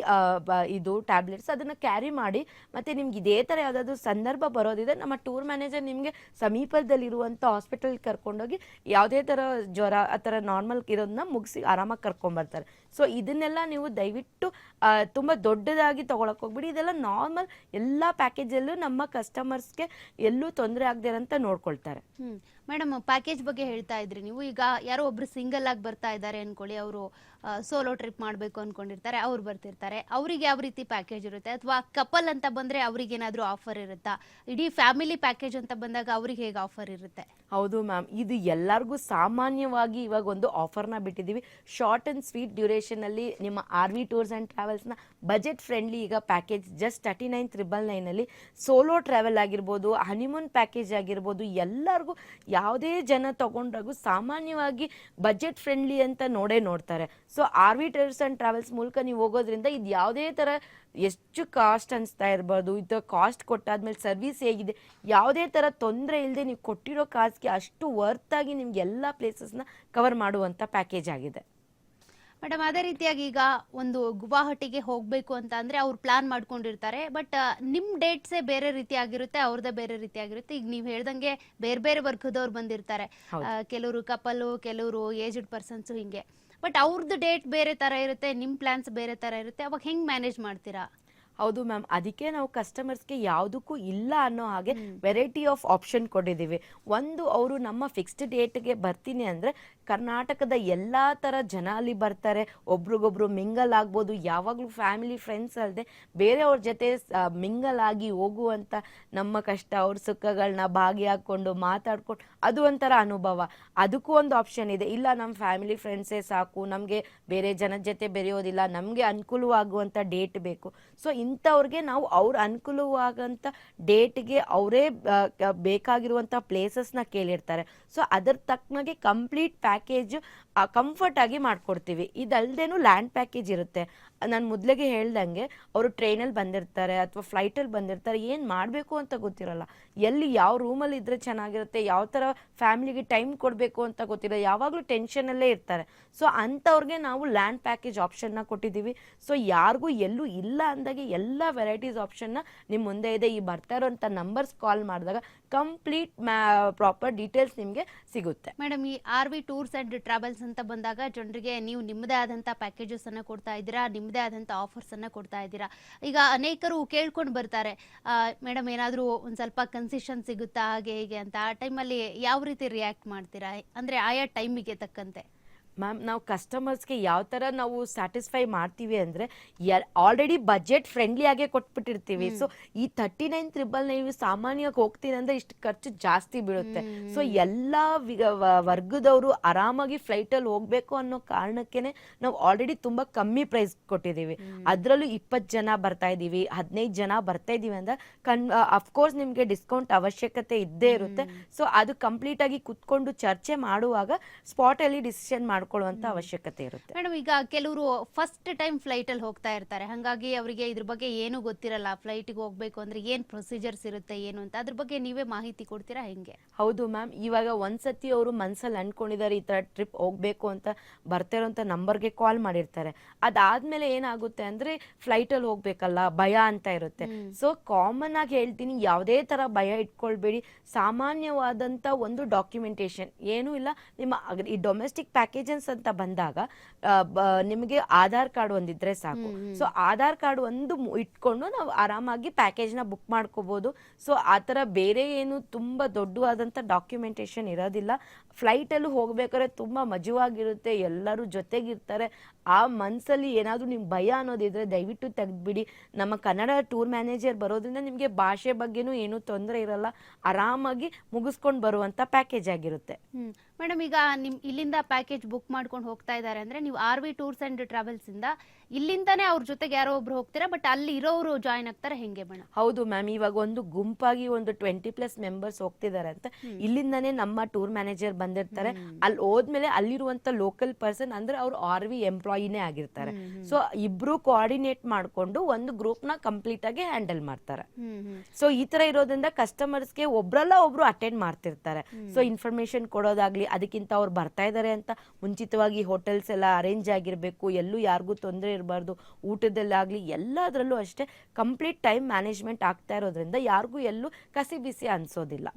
ಇದು ಟ್ಯಾಬ್ಲೆಟ್ಸ್ ಅದನ್ನು ಕ್ಯಾರಿ ಮಾಡಿ. ಮತ್ತು ನಿಮ್ಗೆ ಇದೇ ಥರ ಯಾವುದಾದ್ರು ಸಂದರ್ಭ ಬರೋದಿದೆ ನಮ್ಮ ಟೂರ್ ಮ್ಯಾನೇಜರ್ ನಿಮಗೆ ಸಮೀಪದಲ್ಲಿರುವಂಥ ಹಾಸ್ಪಿಟಲ್ಗೆ ಕರ್ಕೊಂಡೋಗಿ ಯಾವುದೇ ಥರ ಜ್ವರ ಆ ಥರ ನಾರ್ಮಲ್ ಇರೋದನ್ನ ಮುಗಿಸಿ ಆರಾಮಾಗಿ ಕರ್ಕೊಂಬರ್ತಾರೆ. ಸೊ ಇದನ್ನೆಲ್ಲ ನೀವು ದಯವಿಟ್ಟು ತುಂಬ ದೊಡ್ಡದಾಗಿ ತೊಗೊಳಕ್ಕೆ ಹೋಗ್ಬಿಡಿ. ಇದೆಲ್ಲ ನಾರ್ಮಲ್ ಎಲ್ಲ ಪ್ಯಾಕೇಜಲ್ಲೂ ನಮ್ಮ ಕಸ್ಟಮರ್ಸ್ಗೆ ಎಲ್ಲೂ ತೊಂದರೆ ಆಗದೆ ಅಂತ ನೋಡ್ಕೊಳ್ತಾರೆ. ಮೇಡಮ್ ಪ್ಯಾಕೇಜ್ ಬಗ್ಗೆ ಹೇಳ್ತಾ ಇದ್ರಿ ನೀವು. ಈಗ ಯಾರೋ ಒಬ್ರು ಸಿಂಗಲ್ ಆಗಿ ಬರ್ತಾ ಇದ್ದಾರೆ ಅನ್ಕೊಳ್ಳಿ, ಅವರು ಸೋಲೋ ಟ್ರಿಪ್ ಮಾಡಬೇಕು ಅನ್ಕೊಂಡಿರ್ತಾರೆ, ಅವ್ರು ಬರ್ತಿರ್ತಾರೆ, ಅವರಿಗೆ ಯಾವ ರೀತಿ ಪ್ಯಾಕೇಜ್ ಇರುತ್ತೆ? ಅಥವಾ ಕಪಲ್ ಅಂತ ಬಂದರೆ ಅವ್ರಿಗೆ ಏನಾದರೂ ಆಫರ್ ಇರುತ್ತಾ? ಇಡೀ ಫ್ಯಾಮಿಲಿ ಪ್ಯಾಕೇಜ್ ಅಂತ ಬಂದಾಗ ಅವ್ರಿಗೆ ಹೇಗೆ ಆಫರ್ ಇರುತ್ತೆ? ಹೌದು ಮ್ಯಾಮ್, ಇದು ಎಲ್ಲರಿಗೂ ಸಾಮಾನ್ಯವಾಗಿ ಇವಾಗ ಒಂದು ಆಫರ್ನ ಬಿಟ್ಟಿದ್ದೀವಿ. ಶಾರ್ಟ್ ಆ್ಯಂಡ್ ಸ್ವೀಟ್ ಡ್ಯೂರೇಷನಲ್ಲಿ ನಿಮ್ಮ ಆರ್ ವಿ ಟೂರ್ಸ್ ಆ್ಯಂಡ್ ಟ್ರಾವೆಲ್ಸ್ನ ಬಜೆಟ್ ಫ್ರೆಂಡ್ಲಿ ಈಗ ಪ್ಯಾಕೇಜ್ ಜಸ್ಟ್ 39,999 ಸೋಲೋ ಟ್ರಾವೆಲ್ ಆಗಿರ್ಬೋದು, ಹನಿಮೂನ್ ಪ್ಯಾಕೇಜ್ ಆಗಿರ್ಬೋದು, ಎಲ್ಲರಿಗೂ ಯಾವುದೇ ಜನ ತಗೊಂಡಾಗೂ ಸಾಮಾನ್ಯವಾಗಿ ಬಜೆಟ್ ಫ್ರೆಂಡ್ಲಿ ಅಂತ ನೋಡ್ತಾರೆ. So R V tours and travels ಮೂಲಕ ನೀವು ಹೋಗೋದ್ರಿಂದ ಇದು ಯಾವುದೇ ಥರ ಎಷ್ಟು ಕಾಸ್ಟ್ ಅನಿಸ್ತಾ ಇರ್ಬೋದು, ಇದು ಕಾಸ್ಟ್ ಕೊಟ್ಟಾದ್ಮೇಲೆ ಸರ್ವಿಸ್ ಹೇಗಿದೆ, ಯಾವುದೇ ಥರ ತೊಂದರೆ ಇಲ್ಲದೆ ನೀವು ಕೊಟ್ಟಿರೋ ಕಾಸ್ಗೆ ಅಷ್ಟು ವರ್ತಾಗಿ ನಿಮ್ಗೆ ಎಲ್ಲ ಪ್ಲೇಸಸ್ನ ಕವರ್ ಮಾಡುವಂಥ ಪ್ಯಾಕೇಜ್ ಆಗಿದೆ. ಮೇಡಮ್ ಅದೇ ರೀತಿಯಾಗಿ ಈಗ ಒಂದು ಗುವಾಹಟಿಗೆ ಹೋಗಬೇಕು ಅಂತ ಅಂದರೆ ಅವ್ರು ಪ್ಲಾನ್ ಮಾಡ್ಕೊಂಡಿರ್ತಾರೆ, ಬಟ್ ನಿಮ್ಮ ಡೇಟ್ಸೇ ಬೇರೆ ರೀತಿ ಆಗಿರುತ್ತೆ, ಅವ್ರದ್ದೇ ಬೇರೆ ರೀತಿ ಆಗಿರುತ್ತೆ. ಈಗ ನೀವು ಹೇಳ್ದಂಗೆ ಬೇರೆ ಬೇರೆ ವರ್ಗದವ್ರು ಬಂದಿರ್ತಾರೆ, ಕೆಲವರು ಕಪಲು, ಕೆಲವರು ಏಜ್ಡ್ ಪರ್ಸನ್ಸು, ಹಿಂಗೆ. ಬಟ್ ಅವ್ರದ್ದು ಡೇಟ್ ಬೇರೆ ಥರ ಇರುತ್ತೆ, ನಿಮ್ಮ ಪ್ಲಾನ್ಸ್ ಬೇರೆ ಥರ ಇರುತ್ತೆ, ಅವಾಗ ಹೆಂಗೆ ಮ್ಯಾನೇಜ್ ಮಾಡ್ತೀರಾ? ಹೌದು ಮ್ಯಾಮ್, ಅದಕ್ಕೆ ನಾವು ಕಸ್ಟಮರ್ಸ್ಗೆ ಯಾವುದಕ್ಕೂ ಇಲ್ಲ ಅನ್ನೋ ಹಾಗೆ ವೆರೈಟಿ ಆಫ್ ಆಪ್ಷನ್ ಕೊಟ್ಟಿದ್ದೀವಿ. ಒಂದು, ಅವರು ನಮ್ಮ ಫಿಕ್ಸ್ಡ್ ಡೇಟ್ಗೆ ಬರ್ತೀನಿ ಅಂದರೆ ಕರ್ನಾಟಕದ ಎಲ್ಲ ಥರ ಜನ ಅಲ್ಲಿ ಬರ್ತಾರೆ, ಒಬ್ರಿಗೊಬ್ರು ಮಿಂಗಲ್ ಆಗ್ಬೋದು, ಯಾವಾಗಲೂ ಫ್ಯಾಮಿಲಿ ಫ್ರೆಂಡ್ಸ್ ಅಲ್ಲದೆ ಬೇರೆಯವ್ರ ಜೊತೆ ಮಿಂಗಲ್ ಆಗಿ ಹೋಗುವಂಥ ನಮ್ಮ ಕಷ್ಟ ಅವ್ರ ಸುಖಗಳನ್ನ ಭಾಗಿಯಾಕೊಂಡು ಮಾತಾಡ್ಕೊಂಡು ಅದು ಒಂಥರ ಅನುಭವ. ಅದಕ್ಕೂ ಒಂದು ಆಪ್ಷನ್ ಇದೆ. ಇಲ್ಲ ನಮ್ಮ ಫ್ಯಾಮಿಲಿ ಫ್ರೆಂಡ್ಸೇ ಸಾಕು, ನಮಗೆ ಬೇರೆ ಜನದ ಜೊತೆ ಬೆರೆಯೋದಿಲ್ಲ, ನಮಗೆ ಅನುಕೂಲವಾಗುವಂಥ ಡೇಟ್ ಬೇಕು. ಸೊ ಇಂಥವ್ರಿಗೆ ನಾವು ಅವ್ರ ಅನುಕೂಲವಾಗಂಥ ಡೇಟ್ಗೆ ಅವರೇ ಬೇಕಾಗಿರುವಂಥ ಪ್ಲೇಸಸ್ನ ಕೇಳಿರ್ತಾರೆ. ಸೊ ಅದರ ತಕ್ಕನಾಗೆ ಕಂಪ್ಲೀಟ್ ಪ್ಯಾಕೇಜು ಕಂಫರ್ಟ್ ಆಗಿ ಮಾಡಿಕೊಡ್ತೀವಿ. ಇದಲ್ದೇನು ಲ್ಯಾಂಡ್ ಪ್ಯಾಕೇಜ್ ಇರುತ್ತೆ. ನಾನು ಮೊದಲಿಗೆ ಹೇಳ್ದಂಗೆ ಅವರು ಟ್ರೈನಲ್ಲಿ ಬಂದಿರ್ತಾರೆ ಅಥವಾ ಫ್ಲೈಟಲ್ಲಿ ಬಂದಿರ್ತಾರೆ, ಏನು ಮಾಡಬೇಕು ಅಂತ ಗೊತ್ತಿರಲ್ಲ, ಎಲ್ಲಿ ಯಾವ ರೂಮಲ್ಲಿ ಇದ್ದರೆ ಚೆನ್ನಾಗಿರುತ್ತೆ, ಯಾವ ಥರ ಫ್ಯಾಮಿಲಿಗೆ ಟೈಮ್ ಕೊಡಬೇಕು ಅಂತ ಗೊತ್ತಿಲ್ಲ, ಯಾವಾಗಲೂ ಟೆನ್ಷನಲ್ಲೇ ಇರ್ತಾರೆ. ಸೊ ಅಂಥವ್ರಿಗೆ ನಾವು ಲ್ಯಾಂಡ್ ಪ್ಯಾಕೇಜ್ ಆಪ್ಷನ್ನ ಕೊಟ್ಟಿದ್ದೀವಿ. ಸೊ ಯಾರಿಗೂ ಎಲ್ಲೂ ಇಲ್ಲ ಅಂದಾಗೆ ಎಲ್ಲ ವೆರೈಟೀಸ್ ಆಪ್ಷನ್ನ ನಿಮ್ಮ ಮುಂದೆ ಇದೆ. ಈ ಬರ್ತಾ ಇರೋಂಥ ನಂಬರ್ಸ್ ಕಾಲ್ ಮಾಡಿದಾಗ ಕಂಪ್ಲೀಟ್ ಪ್ರಾಪರ್ ಡೀಟೇಲ್ಸ್ ನಿಮಗೆ ಸಿಗುತ್ತೆ. ಮೇಡಮ್, ಈ R V tours and travels ಅಂತ ಬಂದಾಗ ಜನರಿಗೆ ನೀವು ನಿಮ್ಮದೇ ಆದಂಥ ಪ್ಯಾಕೇಜಸನ್ನು ಕೊಡ್ತಾ ಇದ್ದೀರಾ, ನಿಮ್ಮದೇ ಆದಂಥ ಆಫರ್ಸನ್ನು ಕೊಡ್ತಾ ಇದ್ದೀರಾ. ಈಗ ಅನೇಕರು ಕೇಳ್ಕೊಂಡು ಬರ್ತಾರೆ, ಮೇಡಮ್ ಏನಾದರೂ ಒಂದು ಸ್ವಲ್ಪ ಕನ್ಸೆಷನ್ ಸಿಗುತ್ತಾ ಹಾಗೆ ಹೀಗೆ ಅಂತ. ಆ ಟೈಮಲ್ಲಿ ಯಾವ ರೀತಿ ರಿಯಾಕ್ಟ್ ಮಾಡ್ತೀರಾ? ಅಂದರೆ ಆಯಾ ಟೈಮಿಗೆ ತಕ್ಕಂತೆ. ಮ್ಯಾಮ್ ನಾವು ಕಸ್ಟಮರ್ಸ್ಗೆ ಯಾವ ಥರ ನಾವು ಸ್ಯಾಟಿಸ್ಫೈ ಮಾಡ್ತೀವಿ ಅಂದರೆ ಆಲ್ರೆಡಿ ಬಜೆಟ್ ಫ್ರೆಂಡ್ಲಿ ಆಗೇ ಕೊಟ್ಬಿಟ್ಟಿರ್ತೀವಿ. ಸೊ ಈ 39,999 ನೀವು ಸಾಮಾನ್ಯವಾಗಿ ಹೋಗ್ತೀನಿ ಅಂದರೆ ಇಷ್ಟು ಖರ್ಚು ಜಾಸ್ತಿ ಬೀಳುತ್ತೆ. ಸೊ ಎಲ್ಲ ವರ್ಗದವರು ಆರಾಮಾಗಿ ಫ್ಲೈಟಲ್ಲಿ ಹೋಗಬೇಕು ಅನ್ನೋ ಕಾರಣಕ್ಕೇ ನಾವು ಆಲ್ರೆಡಿ ತುಂಬ ಕಮ್ಮಿ ಪ್ರೈಸ್ ಕೊಟ್ಟಿದ್ದೀವಿ. ಅದರಲ್ಲೂ 20 ಜನ ಬರ್ತಾ ಇದ್ದೀವಿ, 15 ಜನ ಬರ್ತಾ ಇದ್ದೀವಿ ಅಂದರೆ ಅಫ್ಕೋರ್ಸ್ ನಿಮಗೆ ಡಿಸ್ಕೌಂಟ್ ಅವಶ್ಯಕತೆ ಇದ್ದೇ ಇರುತ್ತೆ. ಸೊ ಅದು ಕಂಪ್ಲೀಟ್ ಆಗಿ ಕುತ್ಕೊಂಡು ಚರ್ಚೆ ಮಾಡುವಾಗ ಸ್ಪಾಟ್ ಅಲ್ಲಿ ಡಿಸಿಷನ್ ಮಾಡ್ಕೊಳ್ಳುವಂತ ಅವಶ್ಯಕತೆ ಇರುತ್ತೆ. ಮೇಡಮ್, ಈಗ ಕೆಲವರು ಫಸ್ಟ್ ಟೈಮ್ ಫ್ಲೈಟ್ ಅಲ್ಲಿ ಹೋಗ್ತಾ ಇರ್ತಾರೆ, ಹಾಗಾಗಿ ಅವರಿಗೆ ಇದ್ರ ಬಗ್ಗೆ ಏನು ಗೊತ್ತಿರಲ್ಲ. ಫ್ಲೈಟ್ಗೆ ಹೋಗ್ಬೇಕು ಅಂದ್ರೆ ಏನ್ ಪ್ರೊಸೀಜರ್ಸ್ ಇರುತ್ತೆ ಏನು ಅಂತ, ಅದ್ರ ಬಗ್ಗೆ ನೀವೇ ಮಾಹಿತಿ ಕೊಡ್ತೀರಾ ಹೆಂಗೆ? ಹೌದು ಮ್ಯಾಮ್, ಇವಾಗ ಒಂದ್ಸತಿ ಅವರು ಮನ್ಸಲ್ಲಿ ಅನ್ಕೊಂಡಿದ್ದಾರೆ ಈ ತರ ಟ್ರಿಪ್ ಹೋಗ್ಬೇಕು ಅಂತ, ಬರ್ತಾ ಇರೋಂಥ ನಂಬರ್ಗೆ ಕಾಲ್ ಮಾಡಿರ್ತಾರೆ. ಅದಾದ್ಮೇಲೆ ಏನಾಗುತ್ತೆ ಅಂದ್ರೆ ಫ್ಲೈಟ್ ಅಲ್ಲಿ ಹೋಗ್ಬೇಕಲ್ಲ ಭಯ ಅಂತ ಇರುತ್ತೆ. ಸೊ ಕಾಮನ್ ಆಗಿ ಹೇಳ್ತೀನಿ, ಯಾವುದೇ ತರ ಭಯ ಇಟ್ಕೊಳ್ಬೇಡಿ. ಸಾಮಾನ್ಯವಾದಂತ ಒಂದು ಡಾಕ್ಯುಮೆಂಟೇಶನ್ ಏನೂ ಇಲ್ಲ. ನಿಮ್ಮ ಈ ಡೊಮೆಸ್ಟಿಕ್ ಪ್ಯಾಕೇಜಸ್ ಅಂತ ಬಂದಾಗ ನಿಮಗೆ ಆಧಾರ್ ಕಾರ್ಡ್ ಒಂದಿದ್ರೆ ಸಾಕು. ಸೊ ಆಧಾರ್ ಕಾರ್ಡ್ ಒಂದು ಇಟ್ಕೊಂಡು ನಾವು ಆರಾಮಾಗಿ ಪ್ಯಾಕೇಜ್ನ ಬುಕ್ ಮಾಡ್ಕೋಬಹುದು. ಸೊ ಆ ಥರ ಬೇರೆ ಏನು ತುಂಬ ದೊಡ್ಡವಾದಂಥ ಡಾಕ್ಯುಮೆಂಟೇಶನ್ ಇರೋದಿಲ್ಲ. ಫ್ಲೈಟಲ್ಲೂ ಹೋಗ್ಬೇಕಾದ್ರೆ ತುಂಬ ಮಜವಾಗಿರುತ್ತೆ, ಎಲ್ಲರೂ ಜೊತೆಗಿರ್ತಾರೆ. ಆ ಮನಸ್ಸಲ್ಲಿ ಏನಾದರೂ ನಿಮ್ಗೆ ಭಯ ಅನ್ನೋದಿದ್ರೆ ದಯವಿಟ್ಟು ತೆಗೆದ್ಬಿಡಿ. ನಮ್ಮ ಕನ್ನಡ ಟೂರ್ ಮ್ಯಾನೇಜರ್ ಬರೋದ್ರಿಂದ ನಿಮಗೆ ಭಾಷೆ ಬಗ್ಗೆನೂ ಏನೂ ತೊಂದರೆ ಇರಲ್ಲ, ಆರಾಮಾಗಿ ಮುಗಿಸ್ಕೊಂಡು ಬರುವಂಥ ಪ್ಯಾಕೇಜ್ ಆಗಿರುತ್ತೆ. ಮೇಡಮ್, ಈಗ ಇಲ್ಲಿಂದ ಪ್ಯಾಕೇಜ್ ಬುಕ್ ಮಾಡ್ಕೊಂಡು ಹೋಗ್ತಾ ಇದ್ದಾರೆ ಅಂದ್ರೆ ನೀವು RV ಟೂರ್ಸ್ ಅಂಡ್ ಟ್ರಾವೆಲ್ಸ್ ಇಂದ ಇಲ್ಲಿಂದಾನೇ ಅವ್ರ ಜೊತೆಗೆ ಯಾರೋ ಒಬ್ರು ಹೋಗ್ತೀರಾ, ಬಟ್ ಅಲ್ಲಿ ಇರೋರು ಜಾಯ್ನ್ ಆಗ್ತಾರೆ ಹೆಂಗೆ ಮೇಡಮ್? ಹೌದು ಮ್ಯಾಮ್, ಇವಾಗ ಒಂದು ಗುಂಪಾಗಿ ಒಂದು 20+ ಮೆಂಬರ್ಸ್ ಹೋಗ್ತಿದ್ದಾರೆ ಅಂತ ಇಲ್ಲಿಂದಾನೇ ನಮ್ಮ ಟೂರ್ ಮ್ಯಾನೇಜರ್ ಬಂದಿರ್ತಾರೆ. ಅಲ್ಲಿ ಹೋದ್ಮೇಲೆ ಅಲ್ಲಿರುವಂತ ಲೋಕಲ್ ಪರ್ಸನ್ ಅಂದ್ರೆ ಅವ್ರು RV ಎಂಪ್ಲಾಯಿನೇ ಆಗಿರ್ತಾರೆ. ಸೊ ಇಬ್ರು ಕೋಆರ್ಡಿನೇಟ್ ಮಾಡ್ಕೊಂಡು ಒಂದು ಗ್ರೂಪ್ ನ ಕಂಪ್ಲೀಟ್ ಆಗಿ ಹ್ಯಾಂಡಲ್ ಮಾಡ್ತಾರೆ. ಸೊ ಈ ತರ ಇರೋದ್ರಿಂದ ಕಸ್ಟಮರ್ಸ್ಗೆ ಒಬ್ರಲ್ಲ ಒಬ್ರು ಅಟೆಂಡ್ ಮಾಡ್ತಿರ್ತಾರೆ. ಸೊ ಇನ್ಫಾರ್ಮೇಶನ್ ಕೊಡೋದಾಗ್ಲಿ, ಅದಕ್ಕಿಂತ ಅವ್ರು ಬರ್ತಾ ಇದಾರೆ ಅಂತ ಮುಂಚಿತವಾಗಿ ಹೋಟೆಲ್ಸ್ ಎಲ್ಲ ಅರೇಂಜ್ ಆಗಿರ್ಬೇಕು, ಎಲ್ಲೂ ಯಾರಿಗೂ ತೊಂದರೆ ಇರಬಾರ್ದು, ಊಟದಲ್ಲಾಗ್ಲಿ ಎಲ್ಲದರಲ್ಲೂ ಅಷ್ಟೇ ಕಂಪ್ಲೀಟ್ ಟೈಮ್ ಮ್ಯಾನೇಜ್ಮೆಂಟ್ ಆಗ್ತಾ ಇರೋದ್ರಿಂದ ಯಾರಿಗೂ ಎಲ್ಲೂ ಕಸಿ ಬಿಸಿ ಅನ್ಸೋದಿಲ್ಲ.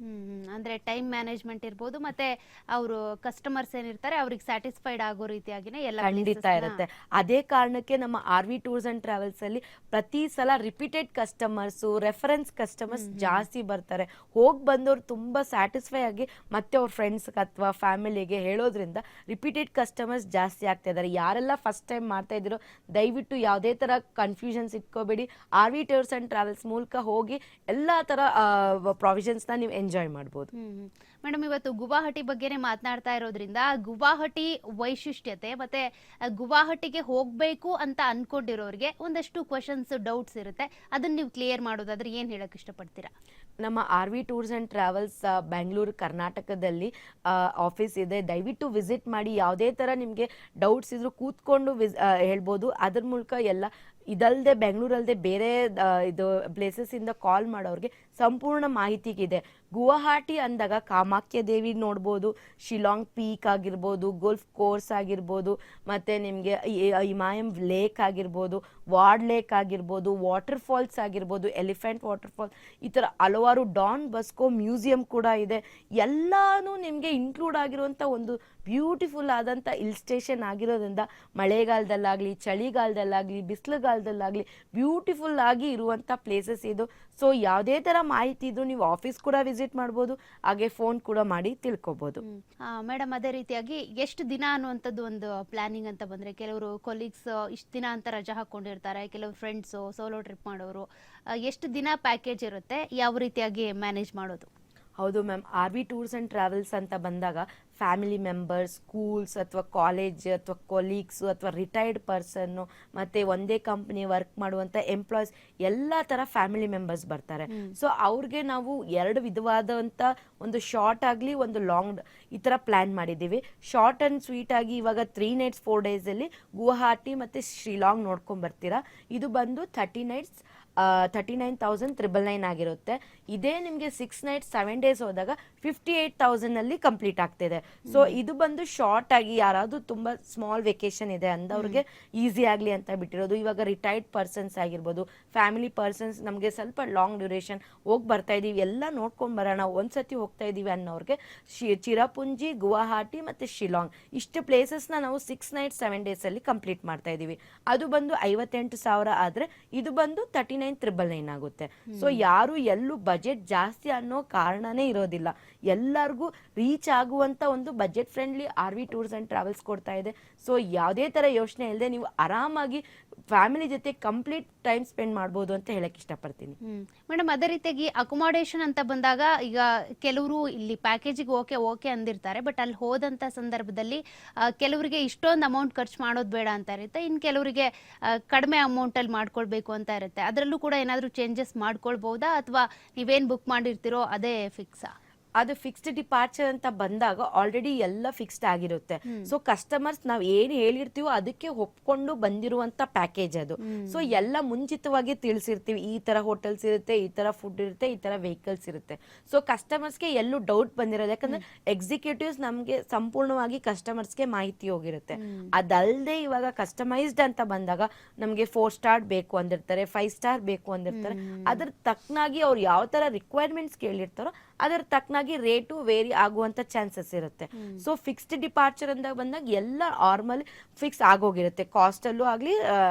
ಅಂದ್ರೆ ಟೈಮ್ ಮ್ಯಾನೇಜ್ಮೆಂಟ್ ಇರ್ಬೋದು, ಮತ್ತೆ ಅವರು ಕಸ್ಟಮರ್ಸ್ ಏನಿರ್ತಾರೆ ಅವ್ರಿಗೆ ಸ್ಯಾಟಿಸ್ಫೈಡ್ ಆಗೋ ರೀತಿಯಾಗಿನೇ ಎಲ್ಲ ಖಂಡಿತ ಇರುತ್ತೆ. ಅದೇ ಕಾರಣಕ್ಕೆ ನಮ್ಮ RV ಟೂರ್ಸ್ ಅಂಡ್ ಟ್ರಾವೆಲ್ಸ್ ಅಲ್ಲಿ ಪ್ರತಿ ಸಲ ರಿಪೀಟೆಡ್ ಕಸ್ಟಮರ್ಸ್, ರೆಫರೆನ್ಸ್ ಕಸ್ಟಮರ್ಸ್ ಜಾಸ್ತಿ ಬರ್ತಾರೆ. ಹೋಗಿ ಬಂದವ್ರು ತುಂಬಾ ಸ್ಯಾಟಿಸ್ಫೈ ಆಗಿ ಮತ್ತೆ ಅವ್ರ ಫ್ರೆಂಡ್ಸ್ ಅಥವಾ ಫ್ಯಾಮಿಲಿಗೆ ಹೇಳೋದ್ರಿಂದ ರಿಪೀಟೆಡ್ ಕಸ್ಟಮರ್ಸ್ ಜಾಸ್ತಿ ಆಗ್ತಾ ಇದ್ದಾರೆ. ಯಾರೆಲ್ಲ ಫಸ್ಟ್ ಟೈಮ್ ಮಾಡ್ತಾ ಇದ್ದೀರೋ ದಯವಿಟ್ಟು ಯಾವುದೇ ತರ ಕನ್ಫ್ಯೂಷನ್ಸ್ ಇಟ್ಕೋಬೇಡಿ. RV ಟೂರ್ಸ್ ಅಂಡ್ ಟ್ರಾವೆಲ್ಸ್ ಮೂಲಕ ಹೋಗಿ ಎಲ್ಲಾ ತರ ಪ್ರಾವಿಷನ್ಸ್ ನ ನೀವು ಎಂಜಾಯ್ ಮಾಡ್ಬೋದು. ಮೇಡಮ್, ಇವತ್ತು ಗುವಾಹಟಿ ಬಗ್ಗೆನೇ ಮಾತನಾಡ್ತಾ ಇರೋದ್ರಿಂದ ಗುವಾಹಟಿ ವೈಶಿಷ್ಟ್ಯತೆ ಮತ್ತೆ ಗುವಾಹಟಿಗೆ ಹೋಗ್ಬೇಕು ಅಂತ ಅನ್ಕೊಂಡಿರೋರಿಗೆ ಒಂದಷ್ಟು ಕ್ವಶನ್ಸ್, ಡೌಟ್ಸ್ ಇರುತ್ತೆ. ಅದನ್ನ ನೀವು ಕ್ಲಿಯರ್ ಮಾಡೋದಾದ್ರೆ ಏನ್ ಹೇಳಕ್ ಇಷ್ಟಪಡ್ತೀರಾ? ನಮ್ಮ RV tours and travels Bengaluru ಕರ್ನಾಟಕದಲ್ಲಿ ಆಫೀಸ್ ಇದೆ. ದಯವಿಟ್ಟು ವಿಸಿಟ್ ಮಾಡಿ. ಯಾವುದೇ ಥರ ನಿಮಗೆ ಡೌಟ್ಸ್ ಇದ್ರೂ ಕೂತ್ಕೊಂಡು ಹೇಳ್ಬೋದು. ಅದ್ರ ಮೂಲಕ ಎಲ್ಲ ಇದಲ್ಲದೆ ಬೆಂಗಳೂರಲ್ಲದೆ ಬೇರೆ ಇದು ಪ್ಲೇಸಸ್ ಇಂದ ಕಾಲ್ ಮಾಡೋರಿಗೆ ಸಂಪೂರ್ಣ ಮಾಹಿತಿಗಿದೆ. ಗುವಾಹಟಿ ಅಂದಾಗ ಕಾಮಾಖ್ಯ ದೇವಿ ನೋಡ್ಬೋದು, ಶಿಲಾಂಗ್ ಪೀಕ್ ಆಗಿರ್ಬೋದು, ಗೋಲ್ಫ್ ಕೋರ್ಸ್ ಆಗಿರ್ಬೋದು, ಮತ್ತು ನಿಮಗೆ ಹಿಮಾಯಂ ಲೇಕ್ ಆಗಿರ್ಬೋದು, ವಾರ್ಡ್ ಲೇಕ್ ಆಗಿರ್ಬೋದು, ವಾಟರ್ ಫಾಲ್ಸ್ ಆಗಿರ್ಬೋದು, ಎಲಿಫೆಂಟ್ ವಾಟರ್ ಫಾಲ್ಸ್, ಈ ಥರ ಹಲವಾರು ಡಾನ್ ಬಸ್ಕೋ ಮ್ಯೂಸಿಯಂ ಕೂಡ ಇದೆ. ಎಲ್ಲಾನು ನಿಮಗೆ ಇನ್ಕ್ಲೂಡ್ ಆಗಿರುವಂಥ ಒಂದು ಬ್ಯೂಟಿಫುಲ್ ಆದಂಥ ಹಿಲ್ ಸ್ಟೇಷನ್ ಆಗಿರೋದ್ರಿಂದ ಮಳೆಗಾಲದಲ್ಲಾಗಲಿ, ಚಳಿಗಾಲದಲ್ಲಾಗಲಿ, ಬಿಸಿಲುಗಾಲದಲ್ಲಾಗಲಿ ಬ್ಯೂಟಿಫುಲ್ ಆಗಿ ಇರುವಂಥ ಪ್ಲೇಸಸ್ ಇದು. ಸೊ ಯಾವುದೇ ಥರ ಮಾಹಿತಿ ಇದ್ರೂ ನೀವು ಆಫೀಸ್ ಕೂಡ ವಿಸಿಟ್ ಮಾಡ್ಬೋದು, ಹಾಗೆ ಫೋನ್ ಕೂಡ ಮಾಡಿ ತಿಳ್ಕೊಬೋದು. ಮೇಡಮ್, ಅದೇ ರೀತಿಯಾಗಿ ಎಷ್ಟು ದಿನ ಅನ್ನುವಂಥದ್ದು ಒಂದು ಪ್ಲಾನಿಂಗ್ ಅಂತ ಬಂದರೆ, ಕೆಲವರು ಕೊಲೀಗ್ಸ್ ಇಷ್ಟು ದಿನ ಅಂತ ರಜಾ ಹಾಕ್ಕೊಂಡಿರ್ತಾರೆ, ಕೆಲವರು ಫ್ರೆಂಡ್ಸು ಸೋಲೋ ಟ್ರಿಪ್ ಮಾಡೋರು, ಎಷ್ಟು ದಿನ ಪ್ಯಾಕೇಜ್ ಇರುತ್ತೆ, ಯಾವ ರೀತಿಯಾಗಿ ಮ್ಯಾನೇಜ್ ಮಾಡೋದು? ಹೌದು ma'am, RV tours and travels ಅಂತ ಬಂದಾಗ ಫ್ಯಾಮಿಲಿ ಮೆಂಬರ್ಸ್, ಸ್ಕೂಲ್ಸ್ ಅಥವಾ ಕಾಲೇಜ್ ಅಥವಾ ಕೊಲೀಗ್ಸು ಅಥವಾ ರಿಟೈರ್ಡ್ ಪರ್ಸನ್ನು ಮತ್ತು ಒಂದೇ ಕಂಪ್ನಿ ವರ್ಕ್ ಮಾಡುವಂಥ ಎಂಪ್ಲಾಯೀಸ್ ಎಲ್ಲ ಥರ ಫ್ಯಾಮಿಲಿ ಮೆಂಬರ್ಸ್ ಬರ್ತಾರೆ. ಸೊ ಅವ್ರಿಗೆ ನಾವು 2 ವಿಧವಾದಂಥ ಒಂದು ಶಾರ್ಟ್ ಆಗಲಿ ಒಂದು ಲಾಂಗ್ ಈ ಥರ ಪ್ಲ್ಯಾನ್ ಮಾಡಿದ್ದೀವಿ. ಶಾರ್ಟ್ ಆ್ಯಂಡ್ ಸ್ವೀಟ್ ಆಗಿ ಇವಾಗ 3 nights 4 days ಗುವಾಹಟಿ ಮತ್ತು ಶಿಲಾಂಗ್ ನೋಡ್ಕೊಂಡು ಬರ್ತೀರಾ. ಇದು ಬಂದು 30 nights 39,999 ಆಗಿರುತ್ತೆ. ಇದೇ ನಿಮಗೆ 6 nights 7 days ಹೋದಾಗ 58,000 ಕಂಪ್ಲೀಟ್ ಆಗ್ತಿದೆ. ಸೊ ಇದು ಬಂದು ಶಾರ್ಟ್ ಆಗಿ ಯಾರಾದ್ರೂ ತುಂಬಾ ಸ್ಮಾಲ್ ವೆಕೇಶನ್ ಇದೆ ಅಂದವ್ರಿಗೆ ಈಸಿ ಆಗಲಿ ಅಂತ ಬಿಟ್ಟಿರೋದು. ಇವಾಗ ರಿಟೈರ್ಡ್ ಪರ್ಸನ್ಸ್ ಆಗಿರ್ಬೋದು, ಫ್ಯಾಮಿಲಿ ಪರ್ಸನ್ಸ್, ನಮಗೆ ಸ್ವಲ್ಪ ಲಾಂಗ್ ಡ್ಯೂರೇಷನ್ ಹೋಗಿ ಬರ್ತಾ ಇದೀವಿ, ಎಲ್ಲ ನೋಡ್ಕೊಂಡು ಬರೋಣ, ಒಂದ್ಸತಿ ಹೋಗ್ತಾ ಇದೀವಿ ಅನ್ನೋರಿಗೆ ಚಿರಪುಂಜಿ, ಗುವಾಹಟಿ ಮತ್ತು ಶಿಲಾಂಗ್ ಇಷ್ಟು ಪ್ಲೇಸಸ್ನ ನಾವು 6 nights 7 days ಕಂಪ್ಲೀಟ್ ಮಾಡ್ತಾ ಇದೀವಿ. ಅದು ಬಂದು 58,000 ಆದರೆ ಇದು ಬಂದು 39,999 ಆಗುತ್ತೆ. ಸೊ ಯಾರು ಎಲ್ಲೂ ಬಜೆಟ್ ಜಾಸ್ತಿ ಅನ್ನೋ ಕಾರಣನೇ ಇರೋದಿಲ್ಲ. ಎಲ್ಲರಿಗೂ ರೀಚ್ ಆಗುವಂಥ ಒಂದು budget friendly RV tours and travels ಕೊಡ್ತಾ ಇದೆ. ಸೊ ಯಾವುದೇ ಥರ ಯೋಚನೆ ಇಲ್ಲದೆ ನೀವು ಆರಾಮಾಗಿ ಫ್ಯಾಮಿಲಿ ಜೊತೆ ಕಂಪ್ಲೀಟ್ ಟೈಮ್ ಸ್ಪೆಂಡ್ ಮಾಡ್ಬೋದು ಅಂತ ಹೇಳಕ್ ಇಷ್ಟಪಡ್ತೀನಿ. ಮೇಡಮ್, ಅದೇ ರೀತಿಯಾಗಿ ಅಕೊಮಡೇಷನ್ ಅಂತ ಬಂದಾಗ ಈಗ ಕೆಲವರು ಇಲ್ಲಿ ಪ್ಯಾಕೇಜಿಗೆ ಓಕೆ ಅಂದಿರ್ತಾರೆ, ಬಟ್ ಅಲ್ಲಿ ಹೋದಂಥ ಸಂದರ್ಭದಲ್ಲಿ ಕೆಲವರಿಗೆ ಇಷ್ಟೊಂದು ಅಮೌಂಟ್ ಖರ್ಚು ಮಾಡೋದು ಬೇಡ ಅಂತ ಇರುತ್ತೆ, ಇನ್ನು ಕೆಲವರಿಗೆ ಕಡಿಮೆ ಅಮೌಂಟಲ್ಲಿ ಮಾಡ್ಕೊಳ್ಬೇಕು ಅಂತ ಇರುತ್ತೆ. ಅದರಲ್ಲೂ ಕೂಡ ಏನಾದರೂ ಚೇಂಜಸ್ ಮಾಡ್ಕೊಳ್ಬಹುದಾ, ಅಥವಾ ನೀವೇನು ಬುಕ್ ಮಾಡಿರ್ತೀರೋ ಅದೇ ಫಿಕ್ಸಾ? ಅದು ಫಿಕ್ಸ್ಡ್ ಡಿಪಾರ್ಚರ್ ಅಂತ ಬಂದಾಗ ಆಲ್ರೆಡಿ ಎಲ್ಲ ಫಿಕ್ಸ್ಡ್ ಆಗಿರುತ್ತೆ. ಸೊ ಕಸ್ಟಮರ್ಸ್ ನಾವು ಏನು ಹೇಳಿರ್ತೀವೋ ಅದಕ್ಕೆ ಒಪ್ಕೊಂಡು ಬಂದಿರುವಂತ ಪ್ಯಾಕೇಜ್ ಅದು. ಸೊ ಎಲ್ಲ ಮುಂಚಿತವಾಗಿ ತಿಳಿಸಿರ್ತೀವಿ, ಈ ತರ ಹೋಟೆಲ್ಸ್ ಇರುತ್ತೆ, ಈ ತರ ಫುಡ್ ಇರುತ್ತೆ, ಈ ತರ ವೆಹಿಕಲ್ಸ್ ಇರುತ್ತೆ. ಸೊ ಕಸ್ಟಮರ್ಸ್ಗೆ ಎಲ್ಲೂ ಡೌಟ್ ಬಂದಿರೋದು, ಯಾಕಂದ್ರೆ ಎಕ್ಸಿಕ್ಯೂಟಿವ್ಸ್ ನಮಗೆ ಸಂಪೂರ್ಣವಾಗಿ ಕಸ್ಟಮರ್ಸ್ಗೆ ಮಾಹಿತಿ ಹೋಗಿರುತ್ತೆ. ಅದಲ್ಲದೆ ಇವಾಗ ಕಸ್ಟಮೈಸ್ಡ್ ಅಂತ ಬಂದಾಗ ನಮಗೆ 4 ಸ್ಟಾರ್ ಬೇಕು ಅಂದಿರ್ತಾರೆ, 5 ಸ್ಟಾರ್ ಬೇಕು ಅಂದಿರ್ತಾರೆ. ಅದ್ರ ತಕ್ಕನಾಗಿ ಅವ್ರು ಯಾವ ತರ ರಿಕ್ವೈರ್ಮೆಂಟ್ಸ್ ಕೇಳಿರ್ತಾರೋ ಅದರ ತಕ್ಕನಾಗಿ ರೇಟು ವೇರಿ ಆಗುವಂತ ಚಾನ್ಸಸ್ ಇರುತ್ತೆ. ಸೊ ಫಿಕ್ಸ್ಡ್ ಡಿಪಾರ್ಚರ್ ಅಂತ ಬಂದಾಗ ಎಲ್ಲ ನಾರ್ಮಲ್ ಫಿಕ್ಸ್ ಆಗೋಗಿರುತ್ತೆ, ಕಾಸ್ಟ್ ಅಲ್ಲೂ ಆಗ್ಲಿ